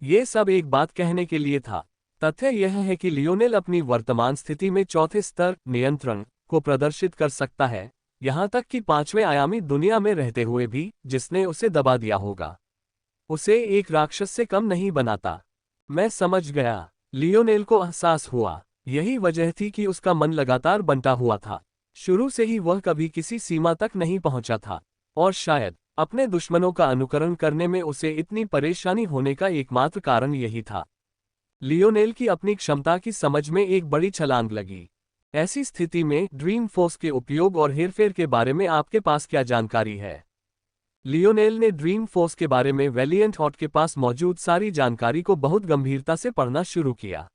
ये सब एक बात कहने के लिए था। तथ्य यह है कि लियोनेल अपनी वर्तमान स्थिति में चौथे स्तर नियंत्रण को प्रदर्शित कर सकता है, यहां तक कि 5वें आयामी दुनिया में रहते हुए भी जिसने उसे दबा दिया होगा उसे एक राक्षस से कम नहीं बनाता। मैं समझ गया। लियोनेल को एहसास हुआ। यही वजह थी कि उसका मन लगातार बनता हुआ था। शुरू से ही वह कभी किसी सीमा तक नहीं पहुंचा था, और शायद अपने दुश्मनों का अनुकरण करने में उसे इतनी परेशानी होने का एकमात्र कारण यही था। लियोनेल की अपनी क्षमता की समझ में एक बड़ी छलांग लगी। ऐसी स्थिति में ड्रीम फोर्स के उपयोग और हेरफेर के बारे में आपके पास क्या जानकारी है? लियोनेल ने ड्रीम फोर्स के बारे में वैलिएंट हॉट के पास मौजूद सारी जानकारी को बहुत गंभीरता से पढ़ना शुरू किया।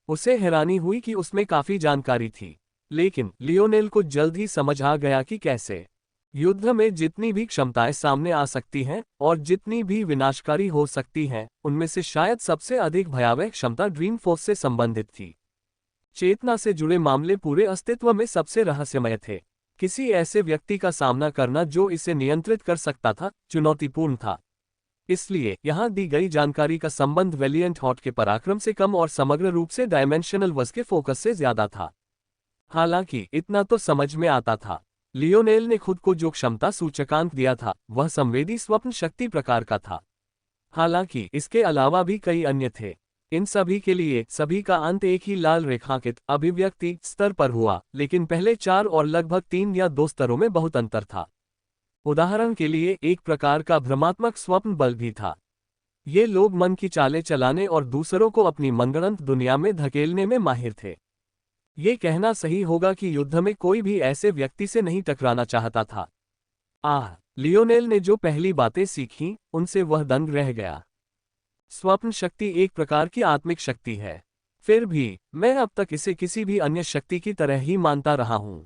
उसे हैरानी हुई कि उसमें काफी जानकारी थी, लेकिन लियोनेल को जल्द ही समझ आ गया कि कैसे युद्ध में जितनी भी क्षमताएं सामने आ सकती हैं और जितनी भी विनाशकारी हो सकती हैं, उनमें से शायद सबसे अधिक भयावह क्षमता ड्रीम फोर्स से संबंधित थी। चेतना से जुड़े मामले पूरे अस्तित्व में सबसे रहस्यमय थे। किसी ऐसे व्यक्ति का सामना करना जो इसे नियंत्रित कर सकता था, चुनौतीपूर्ण था। इसलिए यहां दी गई जानकारी का संबंध वैलिएंट हॉट के पराक्रम से कम और समग्र रूप से डायमेंशनल वस के फोकस से ज्यादा था। हालांकि इतना तो समझ में आता था, लियोनेल ने खुद को जो क्षमता सूचकांक दिया था वह संवेदी स्वप्न शक्ति प्रकार का था। हालांकि इसके अलावा भी कई अन्य थे। इन सभी के लिए सभी का अंत एक ही लाल रेखांकित अभिव्यक्ति स्तर पर हुआ, लेकिन पहले 4 और लगभग 3 या 2 स्तरों में बहुत अंतर था। उदाहरण के लिए एक प्रकार का भ्रमात्मक स्वप्न बल भी था। ये लोग मन की चालें चलाने और दूसरों को अपनी मनगढ़ंत दुनिया में धकेलने में माहिर थे। ये कहना सही होगा कि युद्ध में कोई भी ऐसे व्यक्ति से नहीं टकराना चाहता था। लियोनेल ने जो पहली बातें सीखीं, उनसे वह दंग रह गया। स्वप्न शक्ति एक प्रकार की आत्मिक शक्ति है। फिर भी मैं अब तक इसे किसी भी अन्य शक्ति की तरह ही मानता रहा हूं।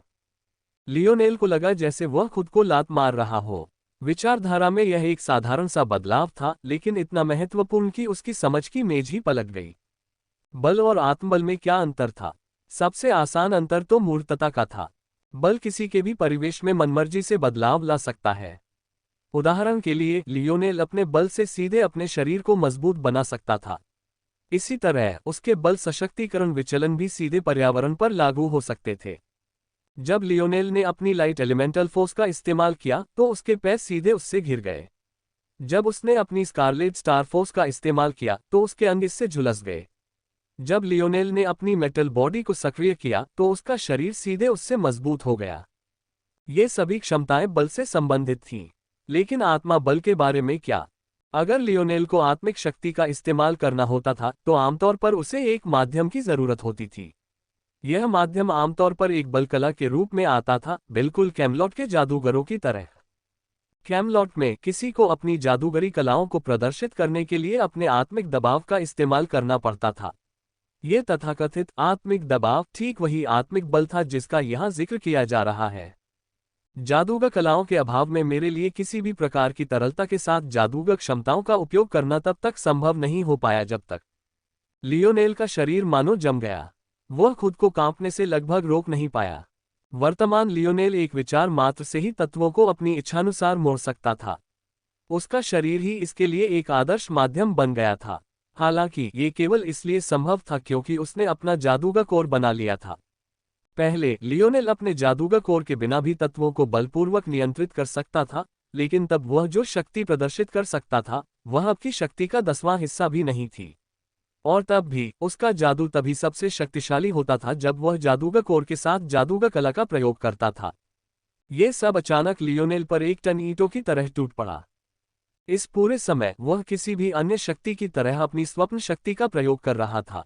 लियोनेल को लगा जैसे वह खुद को लात मार रहा हो। विचारधारा में यह एक साधारण सा बदलाव था, लेकिन इतना महत्वपूर्ण कि उसकी समझ की मेज ही पलट गई। बल और आत्मबल में क्या अंतर था? सबसे आसान अंतर तो मूर्तता का था। बल किसी के भी परिवेश में मनमर्जी से बदलाव ला सकता है। उदाहरण के लिए लियोनेल अपने बल से सीधे अपने शरीर को मजबूत बना सकता था। इसी तरह उसके बल सशक्तिकरण विचलन भी सीधे पर्यावरण पर लागू हो सकते थे। जब लियोनेल ने अपनी लाइट एलिमेंटल फोर्स का इस्तेमाल किया तो उसके पैर सीधे उससे घिर गए। जब उसने अपनी स्कारलेट स्टार फोर्स का इस्तेमाल किया तो उसके अंग इससे झुलस गए। जब लियोनेल ने अपनी मेटल बॉडी को सक्रिय किया तो उसका शरीर सीधे उससे मजबूत हो गया। ये सभी क्षमताएं बल से संबंधित थीं। लेकिन आत्मा बल के बारे में क्या? अगर लियोनेल को आत्मिक शक्ति का इस्तेमाल करना होता था तो आमतौर पर उसे एक माध्यम की जरूरत होती थी। यह माध्यम आमतौर पर एक बल कला के रूप में आता था, बिल्कुल कैमलॉट के जादूगरों की तरह। कैमलॉट में किसी को अपनी जादूगरी कलाओं को प्रदर्शित करने के लिए अपने आत्मिक दबाव का इस्तेमाल करना पड़ता था। यह तथाकथित आत्मिक दबाव ठीक वही आत्मिक बल था जिसका यहां जिक्र किया जा रहा है। जादूगर कलाओं के अभाव में मेरे लिए किसी भी प्रकार की तरलता के साथ जादूगर क्षमताओं का उपयोग करना तब तक संभव नहीं हो पाया जब तक। लियोनेल का शरीर मानो जम गया। वह खुद को कांपने से लगभग रोक नहीं पाया। वर्तमान लियोनेल एक विचार मात्र से ही तत्वों को अपनी इच्छानुसार मोड़ सकता था। उसका शरीर ही इसके लिए एक आदर्श माध्यम बन गया था। हालांकि ये केवल इसलिए संभव था क्योंकि उसने अपना जादूगर कोर बना लिया था। पहले लियोनेल अपने जादूगर कोर के बिना भी तत्वों को बलपूर्वक नियंत्रित कर सकता था, लेकिन तब वह जो शक्ति प्रदर्शित कर सकता था वह अब की शक्ति का 10वां हिस्सा भी नहीं थी। और तब भी उसका जादू तभी सबसे शक्तिशाली होता था जब वह जादूगर कोर के साथ जादूगर कला का प्रयोग करता था। ये सब अचानक लियोनेल पर एक टन ईंटों की तरह टूट पड़ा। इस पूरे समय वह किसी भी अन्य शक्ति की तरह अपनी स्वप्न शक्ति का प्रयोग कर रहा था,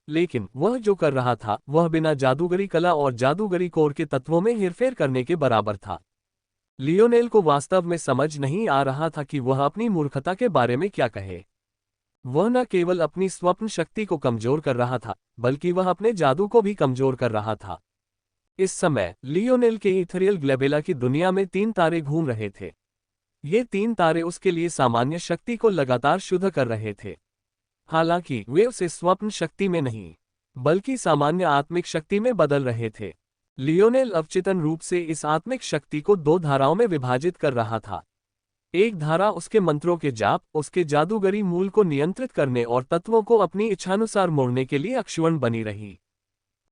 लेकिन वह जो कर रहा था वह बिना जादूगरी कला और जादूगरी कोर के तत्वों में हेरफेर करने के बराबर था। लियोनेल को वास्तव में समझ नहीं आ रहा था कि वह अपनी मूर्खता के बारे में क्या कहे। वह न केवल अपनी स्वप्न शक्ति को कमजोर कर रहा था, बल्कि वह अपने जादू को भी कमजोर कर रहा था। इस समय लियोनेल के इथेरियल ग्लेबेला की दुनिया में 3 तारे घूम रहे थे। ये 3 तारे उसके लिए सामान्य शक्ति को लगातार शुद्ध कर रहे थे। हालांकि वे उसे स्वप्न शक्ति में नहीं, बल्कि सामान्य आत्मिक शक्ति में बदल रहे थे। लियोनेल अवचेतन रूप से इस आत्मिक शक्ति को 2 धाराओं में विभाजित कर रहा था। एक धारा उसके मंत्रों के जाप, उसके जादूगरी मूल को नियंत्रित करने और तत्वों को अपनी इच्छानुसार मोड़ने के लिए अक्षुण्ण बनी रही।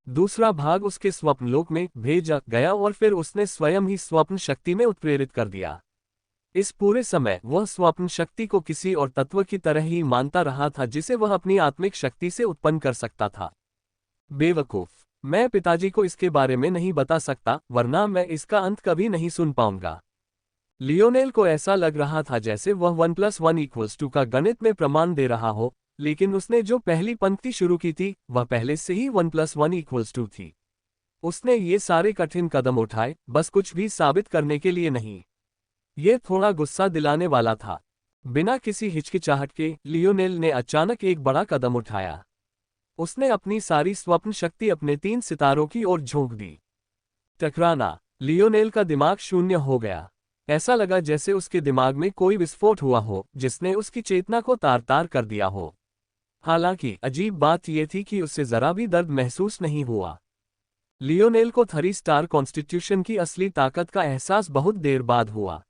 दूसरा भाग उसके स्वप्नलोक में भेजा गया और फिर उसने स्वयं ही स्वप्न शक्ति में उत्प्रेरित कर दिया। इस पूरे समय वह स्वप्न शक्ति को किसी और तत्व की तरह ही मानता रहा था जिसे वह अपनी आत्मिक शक्ति से उत्पन्न कर सकता था। बेवकूफ, मैं पिताजी को इसके बारे में नहीं बता सकता, वरना मैं इसका अंत कभी नहीं सुन पाऊंगा। लियोनेल को ऐसा लग रहा था जैसे वह 1+1=2 का गणित में प्रमाण दे रहा हो, लेकिन उसने जो पहली पंक्ति शुरू की थी वह पहले से ही 1+1=2 थी। उसने ये सारे कठिन कदम उठाए, बस कुछ भी साबित करने के लिए नहीं। ये थोड़ा गुस्सा दिलाने वाला था। बिना किसी हिचकिचाहट के लियोनेल ने अचानक एक बड़ा कदम उठाया। उसने अपनी सारी स्वप्न शक्ति अपने 3 सितारों की ओर झोंक दी। टकराना। लियोनेल का दिमाग शून्य हो गया। ऐसा लगा जैसे उसके दिमाग में कोई विस्फोट हुआ हो जिसने उसकी चेतना को तार तार कर दिया हो। हालांकि अजीब बात यह थी कि उससे जरा भी दर्द महसूस नहीं हुआ। लियोनेल को 3 स्टार कॉन्स्टिट्यूशन की असली ताकत का एहसास बहुत देर बाद हुआ।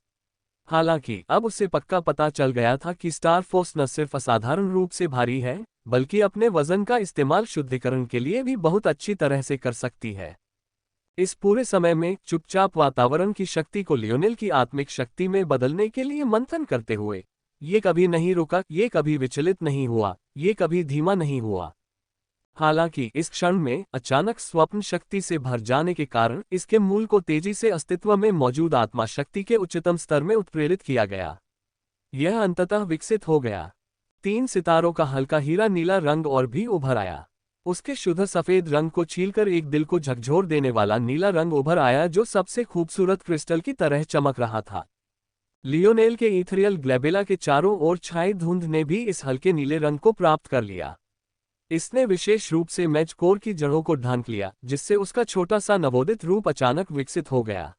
हालांकि अब उसे पक्का पता चल गया था कि स्टार फोर्स न सिर्फ असाधारण रूप से भारी है, बल्कि अपने वजन का इस्तेमाल शुद्धिकरण के लिए भी बहुत अच्छी तरह से कर सकती है। इस पूरे समय में चुपचाप वातावरण की शक्ति को लियोनेल की आत्मिक शक्ति में बदलने के लिए मंथन करते हुए ये कभी नहीं रुका, ये कभी विचलित नहीं हुआ, ये कभी धीमा नहीं हुआ। हालांकि इस क्षण में अचानक स्वप्न शक्ति से भर जाने के कारण इसके मूल को तेजी से अस्तित्व में मौजूद आत्मा शक्ति के उच्चतम स्तर में उत्प्रेरित किया गया। यह अंततः विकसित हो गया। 3 सितारों का हल्का हीरा नीला रंग और भी उभर आया। उसके शुद्ध सफेद रंग को छीलकर एक दिल को झकझोर देने वाला नीला रंग उभर आया जो सबसे खूबसूरत क्रिस्टल की तरह चमक रहा था। लियोनेल के इथेरियल ग्लेबेला के चारों ओर छाई धुंध ने भी इस हल्के नीले रंग को प्राप्त कर लिया। इसने विशेष रूप से मैच कोर की जड़ों को ढांक लिया, जिससे उसका छोटा सा नवोदित रूप अचानक विकसित हो गया।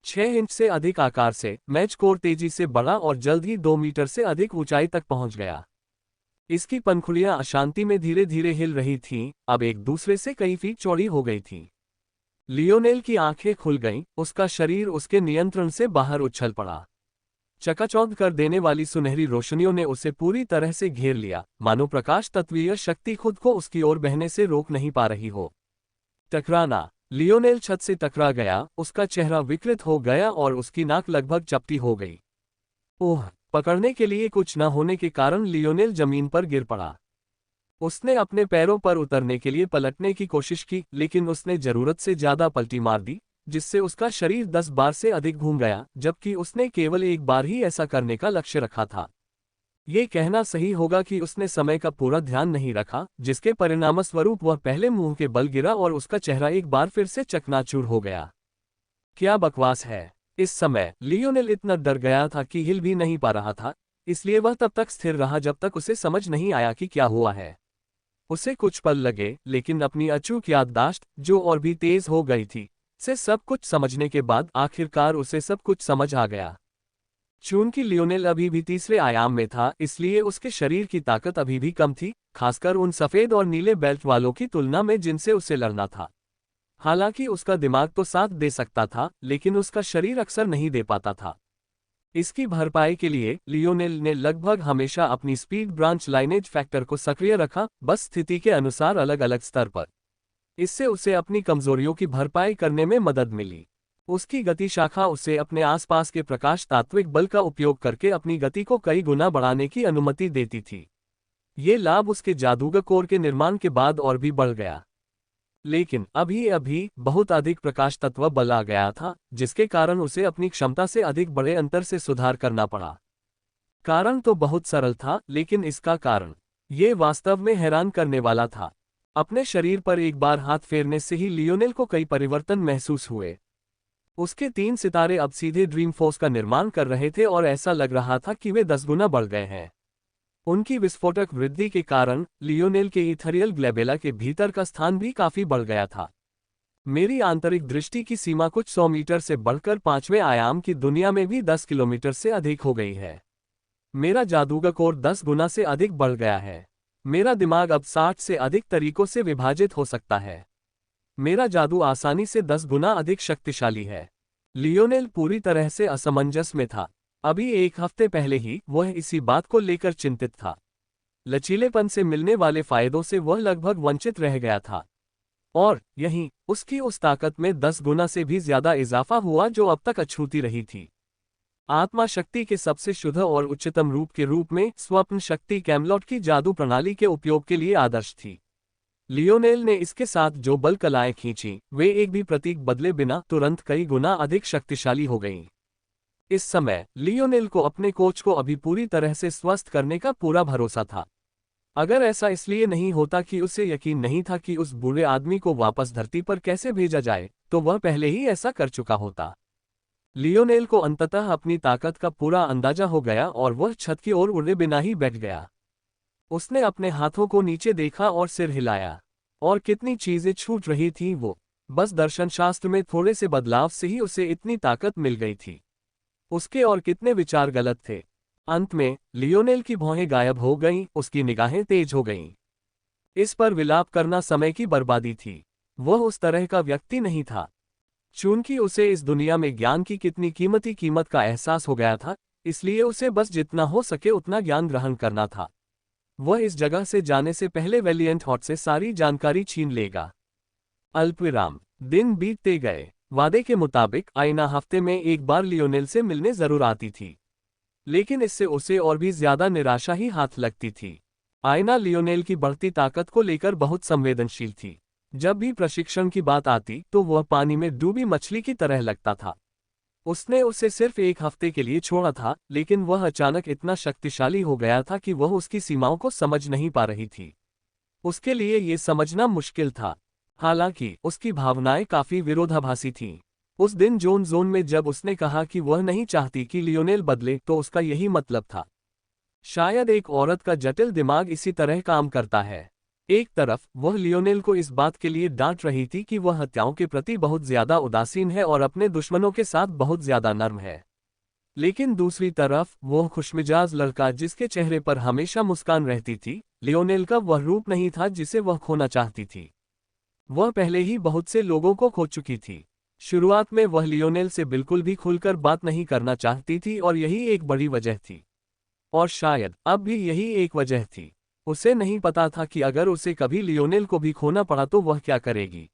6 इंच से अधिक आकार से मैच कोर तेजी से बढ़ा और जल्द ही 2 मीटर से अधिक ऊंचाई तक पहुंच गया। इसकी पंखुड़ियां अशांति में धीरे धीरे हिल रही थीं, अब एक दूसरे से कई फीट चौड़ी हो गई थीं। लियोनेल की आंखें खुल गईं, उसका शरीर उसके नियंत्रण से बाहर उछल पड़ा। चकाचौंध कर देने वाली सुनहरी रोशनियों ने उसे पूरी तरह से घेर लिया, मानो प्रकाश तत्वीय शक्ति खुद को उसकी ओर बहने से रोक नहीं पा रही हो। टकराना। लियोनेल छत से टकरा गया, उसका चेहरा विकृत हो गया और उसकी नाक लगभग चपटी हो गई। ओह! पकड़ने के लिए कुछ न होने के कारण लियोनेल जमीन पर गिर पड़ा। उसने अपने पैरों पर उतरने के लिए पलटने की कोशिश की, लेकिन उसने जरूरत से ज्यादा पलटी मार दी, जिससे उसका शरीर 10 बार से अधिक घूम गया, जबकि उसने केवल एक बार ही ऐसा करने का लक्ष्य रखा था। ये कहना सही होगा कि उसने समय का पूरा ध्यान नहीं रखा, जिसके परिणामस्वरूप वह पहले मुंह के बल गिरा और उसका चेहरा एक बार फिर से चकनाचूर हो गया। क्या बकवास है। इस समय लियोनेल इतना डर गया था कि हिल भी नहीं पा रहा था, इसलिए वह तब तक स्थिर रहा जब तक उसे समझ नहीं आया कि क्या हुआ है। उसे कुछ पल लगे, लेकिन अपनी अचूक याददाश्त, जो और भी तेज हो गई थी, से सब कुछ समझने के बाद आखिरकार उसे सब कुछ समझ आ गया। चूंकि लियोनेल अभी भी तीसरे आयाम में था, इसलिए उसके शरीर की ताकत अभी भी कम थी, खासकर उन सफेद और नीले बेल्ट वालों की तुलना में जिनसे उसे लड़ना था। हालांकि उसका दिमाग तो साथ दे सकता था, लेकिन उसका शरीर अक्सर नहीं दे पाता था। इसकी भरपाई के लिए लियोनेल ने लगभग हमेशा अपनी स्पीड ब्रांच लाइनेज फैक्टर को सक्रिय रखा, बस स्थिति के अनुसार अलग अलग स्तर पर। इससे उसे अपनी कमजोरियों की भरपाई करने में मदद मिली। उसकी गति शाखा उसे अपने आसपास के प्रकाश तात्विक बल का उपयोग करके अपनी गति को कई गुना बढ़ाने की अनुमति देती थी। ये लाभ उसके जादूगर कोर के निर्माण के बाद और भी बढ़ गया। लेकिन अभी अभी बहुत अधिक प्रकाश तत्व बल आ गया था, जिसके कारण उसे अपनी क्षमता से अधिक बड़े अंतर से सुधार करना पड़ा। कारण तो बहुत सरल था, लेकिन इसका कारण ये वास्तव में हैरान करने वाला था। अपने शरीर पर एक बार हाथ फेरने से ही लियोनेल को कई परिवर्तन महसूस हुए। उसके 3 सितारे अब सीधे ड्रीम फोर्स का निर्माण कर रहे थे और ऐसा लग रहा था कि वे 10 गुना बढ़ गए हैं। उनकी विस्फोटक वृद्धि के कारण लियोनेल के इथरियल ग्लेबेला के भीतर का स्थान भी काफी बढ़ गया था। मेरी आंतरिक दृष्टि की सीमा कुछ 100 मीटर से बढ़कर 5वें आयाम की दुनिया में भी 10 किलोमीटर से अधिक हो गई है। मेरा जादूगर कोर 10 गुना से अधिक बढ़ गया है। मेरा दिमाग अब 60 से अधिक तरीकों से विभाजित हो सकता है। मेरा जादू आसानी से 10 गुना अधिक शक्तिशाली है। लियोनेल पूरी तरह से असमंजस में था। अभी एक हफ्ते पहले ही वह इसी बात को लेकर चिंतित था। लचीलेपन से मिलने वाले फायदों से वह लगभग वंचित रह गया था। और यहीं उसकी उस ताकत में 10 गुना से भी ज्यादा इजाफा हुआ जो अब तक अछूती रही थी। आत्मा शक्ति के सबसे शुद्ध और उच्चतम रूप के रूप में स्वप्न शक्ति कैमलॉट की जादू प्रणाली के उपयोग के लिए आदर्श थी। लियोनेल ने इसके साथ जो बल कलाएं खींची, वे एक भी प्रतीक बदले बिना तुरंत कई गुना अधिक शक्तिशाली हो गईं। इस समय लियोनेल को अपने कोच को अभी पूरी तरह से स्वस्थ करने का पूरा भरोसा था। अगर ऐसा इसलिए नहीं होता कि उसे यकीन नहीं था कि उस बुरे आदमी को वापस धरती पर कैसे भेजा जाए, तो वह पहले ही ऐसा कर चुका होता। लियोनेल को अंततः अपनी ताकत का पूरा अंदाजा हो गया और वह छत की ओर उड़े बिना ही बैठ गया। उसने अपने हाथों को नीचे देखा और सिर हिलाया। और कितनी चीजें छूट रही थीं वो। बस दर्शनशास्त्र में थोड़े से बदलाव से ही उसे इतनी ताकत मिल गई थी। उसके और कितने विचार गलत थे। अंत में लियोनेल की भौहें गायब हो गईं, उसकी निगाहें तेज हो गईं। इस पर विलाप करना समय की बर्बादी थी। वह उस तरह का व्यक्ति नहीं था। चूंकि उसे इस दुनिया में ज्ञान की कितनी कीमती कीमत का एहसास हो गया था, इसलिए उसे बस जितना हो सके उतना ज्ञान ग्रहण करना था। वह इस जगह से जाने से पहले वेलिएंट हॉट से सारी जानकारी छीन लेगा। अल्पविराम। दिन बीतते गए। वादे के मुताबिक आईना हफ्ते में एक बार लियोनेल से मिलने जरूर आती थी, लेकिन इससे उसे और भी ज्यादा निराशा ही हाथ लगती थी। आईना लियोनेल की बढ़ती ताकत को लेकर बहुत संवेदनशील थी। जब भी प्रशिक्षण की बात आती तो वह पानी में डूबी मछली की तरह लगता था। उसने उसे सिर्फ एक हफ्ते के लिए छोड़ा था, लेकिन वह अचानक इतना शक्तिशाली हो गया था कि वह उसकी सीमाओं को समझ नहीं पा रही थी। उसके लिए ये समझना मुश्किल था। हालांकि उसकी भावनाएं काफी विरोधाभासी थीं। उस दिन जोन में जब उसने कहा कि वह नहीं चाहती कि लियोनेल बदले, तो उसका यही मतलब था। शायद एक औरत का जटिल दिमाग इसी तरह काम करता है। एक तरफ वह लियोनेल को इस बात के लिए डांट रही थी कि वह हत्याओं के प्रति बहुत ज्यादा उदासीन है और अपने दुश्मनों के साथ बहुत ज्यादा नर्म है। लेकिन दूसरी तरफ वह खुशमिजाज लड़का जिसके चेहरे पर हमेशा मुस्कान रहती थी, लियोनेल का वह रूप नहीं था जिसे वह खोना चाहती थी। वह पहले ही बहुत से लोगों को खो चुकी थी। शुरुआत में वह लियोनेल से बिल्कुल भी खुलकर बात नहीं करना चाहती थी और यही एक बड़ी वजह थी। और शायद अब भी यही एक वजह थी। उसे नहीं पता था कि अगर उसे कभी लियोनेल को भी खोना पड़ा तो वह क्या करेगी।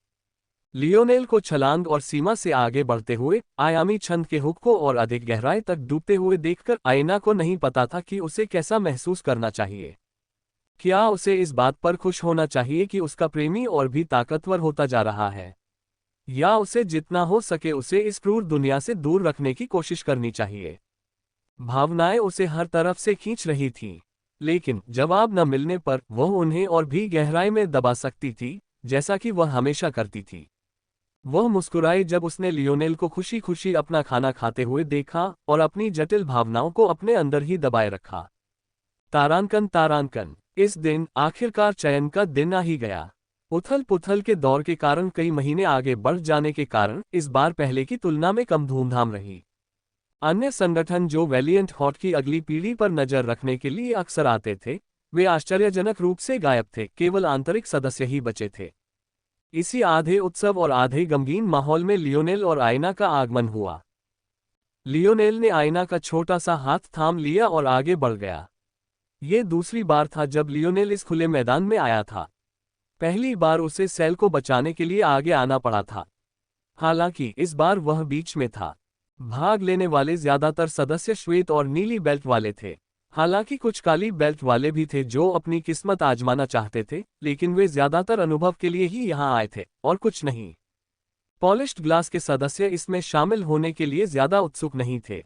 लियोनेल को छलांग और सीमा से आगे बढ़ते हुए, आयामी छंद के हुक को और अधिक गहराई तक डूबते हुए देखकर आईना को नहीं पता था कि उसे कैसा महसूस करना चाहिए। क्या उसे इस बात पर खुश होना चाहिए कि उसका प्रेमी और भी ताकतवर होता जा रहा है, या उसे जितना हो सके उसे इस क्रूर दुनिया से दूर रखने की कोशिश करनी चाहिए। भावनाएं उसे हर तरफ से खींच रही थीं, लेकिन जवाब न मिलने पर वह उन्हें और भी गहराई में दबा सकती थी, जैसा कि वह हमेशा करती थी। वह मुस्कुराई जब उसने लियोनेल को खुशी खुशी अपना खाना खाते हुए देखा और अपनी जटिल भावनाओं को अपने अंदर ही दबाए रखा। तारांकन तारांकन। इस दिन आखिरकार चयन का दिन आ ही गया। उथल पुथल के दौर के कारण कई महीने आगे बढ़ जाने के कारण इस बार पहले की तुलना में कम धूमधाम रही। अन्य संगठन जो वैलिएंट हॉट की अगली पीढ़ी पर नजर रखने के लिए अक्सर आते थे, वे आश्चर्यजनक रूप से गायब थे, केवल आंतरिक सदस्य ही बचे थे। इसी आधे उत्सव और आधे गमगीन माहौल में लियोनेल और आयना का आगमन हुआ। लियोनेल ने आयना का छोटा सा हाथ थाम लिया और आगे बढ़ गया। ये दूसरी बार था जब लियोनेल इस खुले मैदान में आया था। पहली बार उसे सेल को बचाने के लिए आगे आना पड़ा था। हालांकि इस बार वह बीच में था। भाग लेने वाले ज्यादातर सदस्य श्वेत और नीली बेल्ट वाले थे। हालांकि कुछ काली बेल्ट वाले भी थे जो अपनी किस्मत आजमाना चाहते थे, लेकिन वे ज्यादातर अनुभव के लिए ही यहां आए थे और कुछ नहीं। पॉलिश्ड ग्लास के सदस्य इसमें शामिल होने के लिए ज्यादा उत्सुक नहीं थे।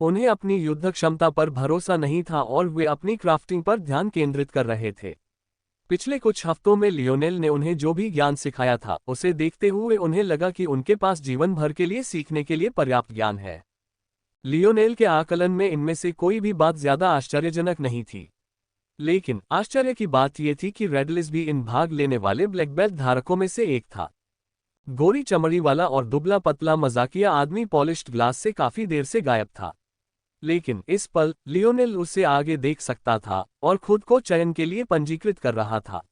उन्हें अपनी युद्ध क्षमता पर भरोसा नहीं था और वे अपनी क्राफ्टिंग पर ध्यान केंद्रित कर रहे थे। पिछले कुछ हफ्तों में लियोनेल ने उन्हें जो भी ज्ञान सिखाया था, उसे देखते हुए उन्हें लगा कि उनके पास जीवन भर के लिए सीखने के लिए पर्याप्त ज्ञान है। लियोनेल के आकलन में इनमें से कोई भी बात ज्यादा आश्चर्यजनक नहीं थी। लेकिन आश्चर्य की बात यह थी कि रेडलिस भी इन भाग लेने वाले ब्लैक बेल्ट धारकों में से एक था। गोरी चमड़ी वाला और दुबला पतला मजाकिया आदमी पॉलिश्ड ग्लास से काफी देर से गायब था। लेकिन इस पल लियोनेल उसे आगे देख सकता था और खुद को चयन के लिए पंजीकृत कर रहा था।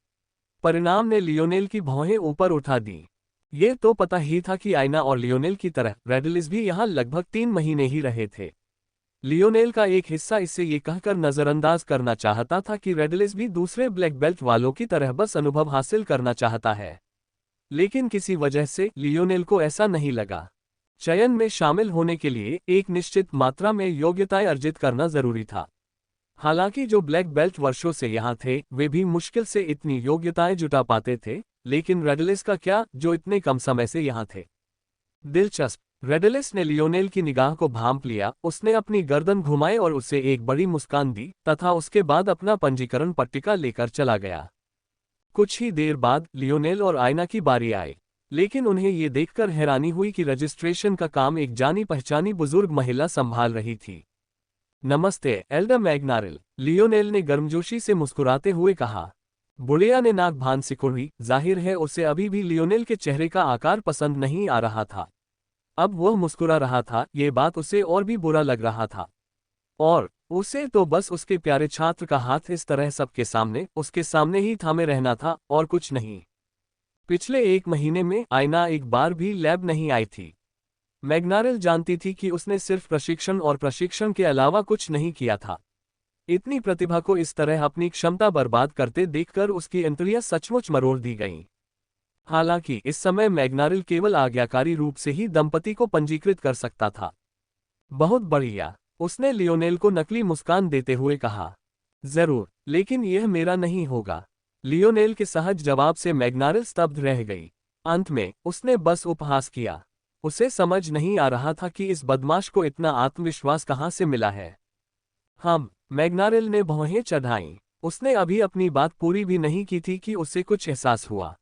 परिणाम ने लियोनेल की भौहें ऊपर उठा दी। ये तो पता ही था कि आयना और लियोनेल की तरह रेडलिस भी यहाँ लगभग 3 महीने ही रहे थे। लियोनेल का एक हिस्सा इसे ये कहकर नजरअंदाज करना चाहता था कि रेडलिस भी दूसरे ब्लैक बेल्ट वालों की तरह बस अनुभव हासिल करना चाहता है। लेकिन किसी वजह से लियोनेल को ऐसा नहीं लगा। चयन में शामिल होने के लिए एक निश्चित मात्रा में योग्यताएं अर्जित करना जरूरी था। हालांकि जो ब्लैक बेल्ट वर्षों से यहाँ थे, वे भी मुश्किल से इतनी योग्यताएं जुटा पाते थे, लेकिन रेडलिस का क्या, जो इतने कम समय से यहाँ थे। दिलचस्प। रेडलिस ने लियोनेल की निगाह को भांप लिया, उसने अपनी गर्दन घुमाई और उसे एक बड़ी मुस्कान दी तथा उसके बाद अपना पंजीकरण पट्टिका लेकर चला गया। कुछ ही देर बाद लियोनेल और आयना की बारी आई, लेकिन उन्हें ये देखकर हैरानी हुई कि रजिस्ट्रेशन का काम एक जानी पहचानी बुजुर्ग महिला संभाल रही थी। नमस्ते एल्डर मैग्नारिल, लियोनेल ने गर्मजोशी से मुस्कुराते हुए कहा। बुढ़िया ने नाक भान सिकुड़ी, जाहिर है उसे अभी भी लियोनेल के चेहरे का आकार पसंद नहीं आ रहा था। अब वह मुस्कुरा रहा था, ये बात उसे और भी बुरा लग रहा था। और उसे तो बस उसके प्यारे छात्र का हाथ इस तरह सबके सामने, उसके सामने ही थामे रहना था और कुछ नहीं। पिछले 1 महीने में आयना एक बार भी लैब नहीं आई थी। मैग्नारिल जानती थी कि उसने सिर्फ प्रशिक्षण और प्रशिक्षण के अलावा कुछ नहीं किया था। इतनी प्रतिभा को इस तरह अपनी क्षमता बर्बाद करते देखकर उसकी इंद्रियां सचमुच मरोड़ दी गईं। हालांकि इस समय मैग्नारिल केवल आज्ञाकारी रूप से ही दंपति को पंजीकृत कर सकता था। बहुत बढ़िया, उसने लियोनेल को नकली मुस्कान देते हुए कहा। जरूर, लेकिन यह मेरा नहीं होगा। लियोनेल के सहज जवाब से मैग्नारिल स्तब्ध रह गई। अंत में उसने बस उपहास किया। उसे समझ नहीं आ रहा था कि इस बदमाश को इतना आत्मविश्वास कहाँ से मिला है। मैग्नारिल ने भौहें चढ़ाईं। उसने अभी अपनी बात पूरी भी नहीं की थी कि उसे कुछ एहसास हुआ।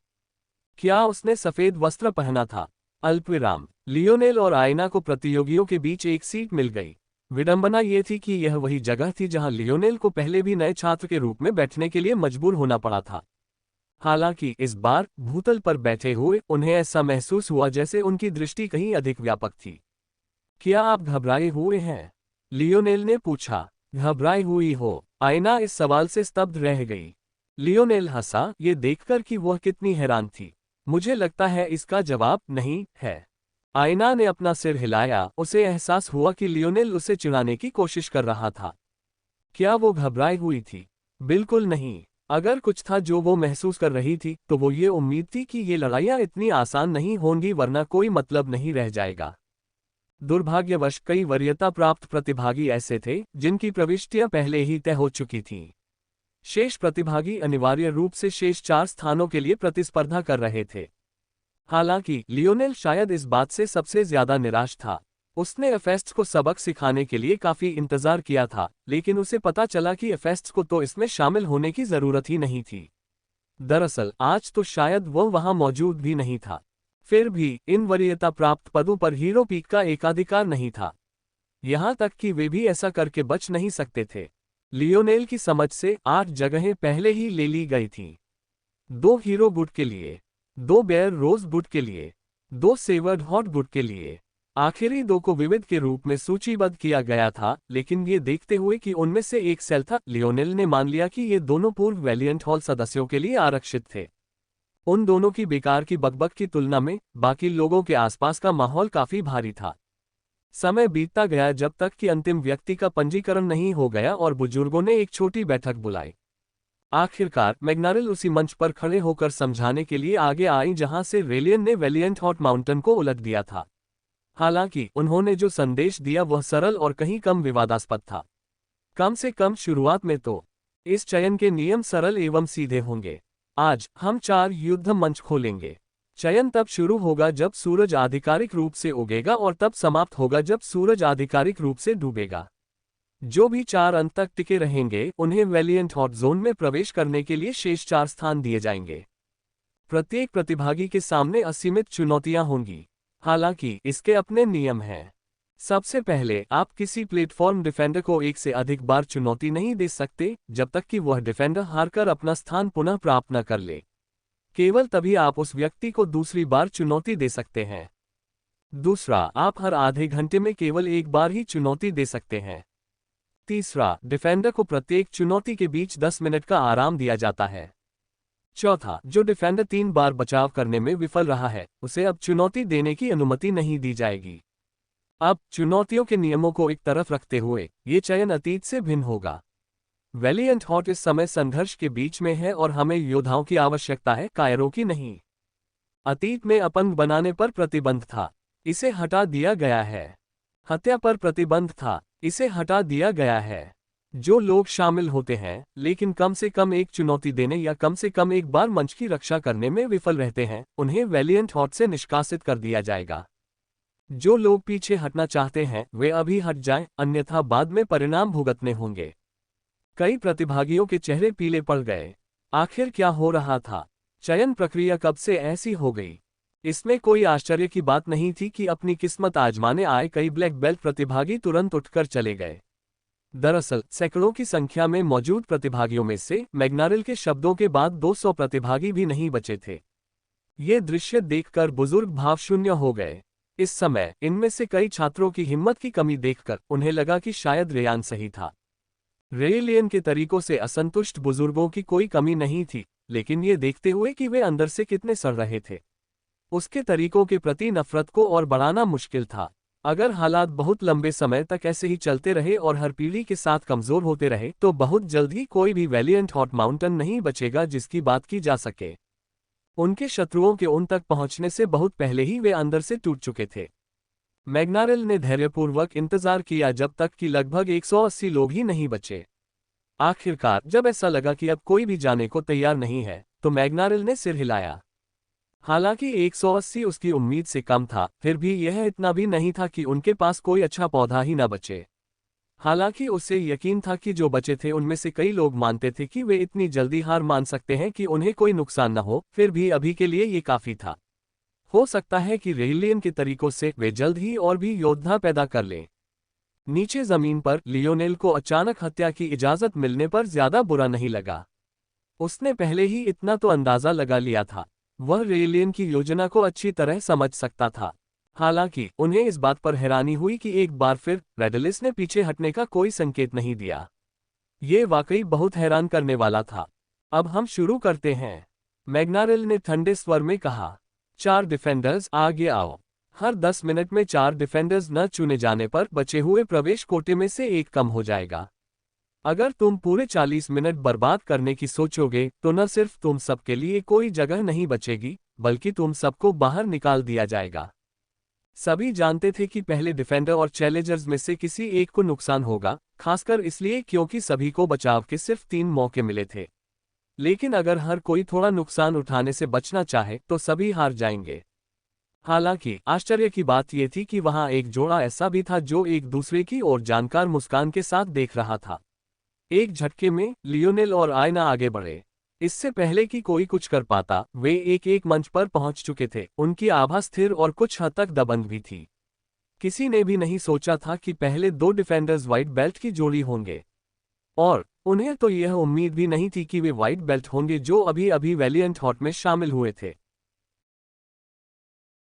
क्या उसने सफेद वस्त्र पहना था? अल्पविराम। लियोनेल और आयना को प्रतियोगियों के बीच एक सीट मिल गई। विडंबना ये थी कि यह वही जगह थी जहां लियोनेल को पहले भी नए छात्र के रूप में बैठने के लिए मजबूर होना पड़ा था। हालांकि इस बार भूतल पर बैठे हुए उन्हें ऐसा महसूस हुआ जैसे उनकी दृष्टि कहीं अधिक व्यापक थी। क्या आप घबराए हुए हैं? लियोनेल ने पूछा। घबराई हुई हो? आयना इस सवाल से स्तब्ध रह गई। लियोनेल हंसा, ये देखकर कि वह कितनी हैरान थी। मुझे लगता है इसका जवाब नहीं है। आयना ने अपना सिर हिलाया, उसे एहसास हुआ कि लियोनेल उसे चिढ़ाने की कोशिश कर रहा था। क्या वो घबराई हुई थी? बिल्कुल नहीं। अगर कुछ था जो वो महसूस कर रही थी, तो वो ये उम्मीद थी कि ये लड़ाइयाँ इतनी आसान नहीं होंगी, वरना कोई मतलब नहीं रह जाएगा। दुर्भाग्यवश कई वरीयता प्राप्त प्रतिभागी ऐसे थे जिनकी प्रविष्टियां पहले ही तय हो चुकी थीं। शेष प्रतिभागी अनिवार्य रूप से शेष 4 स्थानों के लिए प्रतिस्पर्धा कर रहे थे। हालांकि लियोनेल शायद इस बात से सबसे ज्यादा निराश था। उसने एफेस्ट्स को सबक सिखाने के लिए काफी इंतजार किया था, लेकिन उसे पता चला कि एफेस्ट्स को तो इसमें शामिल होने की जरूरत ही नहीं थी। दरअसल आज तो शायद वह वहां मौजूद भी नहीं था। फिर भी इन वरीयता प्राप्त पदों पर हीरो पीक का एकाधिकार नहीं था। यहां तक कि वे भी ऐसा करके बच नहीं सकते थे। लियोनेल की समझ से 8 जगहें पहले ही ले ली गई थीं। 2 हीरो गुड के लिए, 2 बेयर रोज गुड के लिए, 2 सेवर्ड हॉट गुड के लिए। आखिरी 2 को विविध के रूप में सूचीबद्ध किया गया था, लेकिन ये देखते हुए कि उनमें से एक सेल था, लियोनेल ने मान लिया कि ये दोनों पूर्व वैलिएंट हॉल सदस्यों के लिए आरक्षित थे। उन दोनों की बेकार की बकबक की तुलना में बाकी लोगों के आसपास का माहौल काफी भारी था। समय बीतता गया जब तक कि अंतिम व्यक्ति का पंजीकरण नहीं हो गया और बुजुर्गों ने एक छोटी बैठक बुलाई। आखिरकार मैग्नारिल उसी मंच पर खड़े होकर समझाने के लिए आगे आई जहां से रेलियन ने वैलिएंट हॉट माउंटेन को उलट दिया था। हालांकि उन्होंने जो संदेश दिया वह सरल और कहीं कम विवादास्पद था। कम से कम शुरुआत में तो इस चयन के नियम सरल एवं सीधे होंगे। आज हम 4 युद्ध मंच खोलेंगे। चयन तब शुरू होगा जब सूरज आधिकारिक रूप से उगेगा और तब समाप्त होगा जब सूरज आधिकारिक रूप से डूबेगा। जो भी 4 अंत तक टिके रहेंगे उन्हें वैलिएंट हॉट जोन में प्रवेश करने के लिए शेष 4 स्थान दिए जाएंगे। प्रत्येक प्रतिभागी के सामने असीमित चुनौतियां होंगी। हालांकि इसके अपने नियम हैं। सबसे पहले, आप किसी प्लेटफॉर्म डिफेंडर को एक से अधिक बार चुनौती नहीं दे सकते जब तक कि वह डिफेंडर हारकर अपना स्थान पुनः प्राप्त न कर ले। केवल तभी आप उस व्यक्ति को दूसरी बार चुनौती दे सकते हैं। दूसरा, आप हर आधे घंटे में केवल एक बार ही चुनौती दे सकते हैं। तीसरा, डिफेंडर को प्रत्येक चुनौती के बीच 10 मिनट का आराम दिया जाता है। चौथा, जो डिफेंडर 3 बार बचाव करने में विफल रहा है उसे अब चुनौती देने की अनुमति नहीं दी जाएगी। अब चुनौतियों के नियमों को एक तरफ रखते हुए ये चयन अतीत से भिन्न होगा। वैलिएंट हॉट इस समय संघर्ष के बीच में है और हमें योद्धाओं की आवश्यकता है, कायरों की नहीं। अतीत में अपंग बनाने पर प्रतिबंध था, इसे हटा दिया गया है। हत्या पर प्रतिबंध था, इसे हटा दिया गया है। जो लोग शामिल होते हैं लेकिन कम से कम एक चुनौती देने या कम से कम एक बार मंच की रक्षा करने में विफल रहते हैं उन्हें वैलिएंट हॉट से निष्कासित कर दिया जाएगा। जो लोग पीछे हटना चाहते हैं वे अभी हट जाएं, अन्यथा बाद में परिणाम भुगतने होंगे। कई प्रतिभागियों के चेहरे पीले पड़ गए। आखिर क्या हो रहा था? चयन प्रक्रिया कब से ऐसी हो गई? इसमें कोई आश्चर्य की बात नहीं थी कि अपनी किस्मत आजमाने आए कई ब्लैक बेल्ट प्रतिभागी तुरंत उठकर चले गए। दरअसल सैकड़ों की संख्या में मौजूद प्रतिभागियों में से मैग्नारिल के शब्दों के बाद 200 प्रतिभागी भी नहीं बचे थे। ये दृश्य देखकर बुजुर्ग भावशून्य हो गए। इस समय इनमें से कई छात्रों की हिम्मत की कमी देखकर उन्हें लगा कि शायद रेयान सही था। रेलियन के तरीकों से असंतुष्ट बुजुर्गों की कोई कमी नहीं थी, लेकिन ये देखते हुए कि वे अंदर से कितने सड़ रहे थे, उसके तरीकों के प्रति नफरत को और बढ़ाना मुश्किल था। अगर हालात बहुत लंबे समय तक ऐसे ही चलते रहे और हर पीढ़ी के साथ कमजोर होते रहे तो बहुत जल्द ही कोई भी वैलिएंट हॉट माउंटेन नहीं बचेगा जिसकी बात की जा सके। उनके शत्रुओं के उन तक पहुंचने से बहुत पहले ही वे अंदर से टूट चुके थे। मैग्नारिल ने धैर्यपूर्वक इंतजार किया जब तक कि लगभग 180 लोग ही नहीं बचे। आखिरकार जब ऐसा लगा कि अब कोई भी जाने को तैयार नहीं है तो मैग्नारिल ने सिर हिलाया। हालांकि 180 उसकी उम्मीद से कम था, फिर भी यह इतना भी नहीं था कि उनके पास कोई अच्छा पौधा ही न बचे। हालांकि उसे यकीन था कि जो बचे थे उनमें से कई लोग मानते थे कि वे इतनी जल्दी हार मान सकते हैं कि उन्हें कोई नुकसान न हो, फिर भी अभी के लिए ये काफी था। हो सकता है कि रेलियन के तरीकों से वे जल्द ही और भी योद्धा पैदा कर लें। नीचे जमीन पर लियोनेल को अचानक हत्या की इजाजत मिलने पर ज्यादा बुरा नहीं लगा। उसने पहले ही इतना तो अंदाजा लगा लिया था, वह रेलियन की योजना को अच्छी तरह समझ सकता था। हालांकि उन्हें इस बात पर हैरानी हुई कि एक बार फिर रेडलिस ने पीछे हटने का कोई संकेत नहीं दिया। ये वाकई बहुत हैरान करने वाला था। अब हम शुरू करते हैं, मैग्नारिल ने ठंडे स्वर में कहा। 4 डिफेंडर्स आगे आओ। हर 10 मिनट में 4 डिफेंडर्स न चुने जाने पर बचे हुए प्रवेश कोटे में से एक कम हो जाएगा। अगर तुम पूरे 40 मिनट बर्बाद करने की सोचोगे तो न सिर्फ तुम सबके लिए कोई जगह नहीं बचेगी बल्कि तुम सबको बाहर निकाल दिया जाएगा। सभी जानते थे कि पहले डिफेंडर और चैलेंजर्स में से किसी एक को नुकसान होगा, खासकर इसलिए क्योंकि सभी को बचाव के सिर्फ 3 मौके मिले थे। लेकिन अगर हर कोई थोड़ा नुकसान उठाने से बचना चाहे तो सभी हार जाएंगे। हालांकि आश्चर्य की बात यह थी कि वहां एक जोड़ा ऐसा भी था जो एक दूसरे की ओर जानकार मुस्कान के साथ देख रहा था। एक झटके में लियोनेल और आयना आगे बढ़े। इससे पहले कि कोई कुछ कर पाता वे एक मंच पर पहुंच चुके थे। उनकी आभा स्थिर और कुछ हद तक दबंग भी थी। किसी ने भी नहीं सोचा था कि पहले 2 डिफेंडर्स व्हाइट बेल्ट की जोड़ी होंगे। और उन्हें तो यह उम्मीद भी नहीं थी कि वे व्हाइट बेल्ट होंगे जो अभी अभी वैलिएंट हॉट में शामिल हुए थे।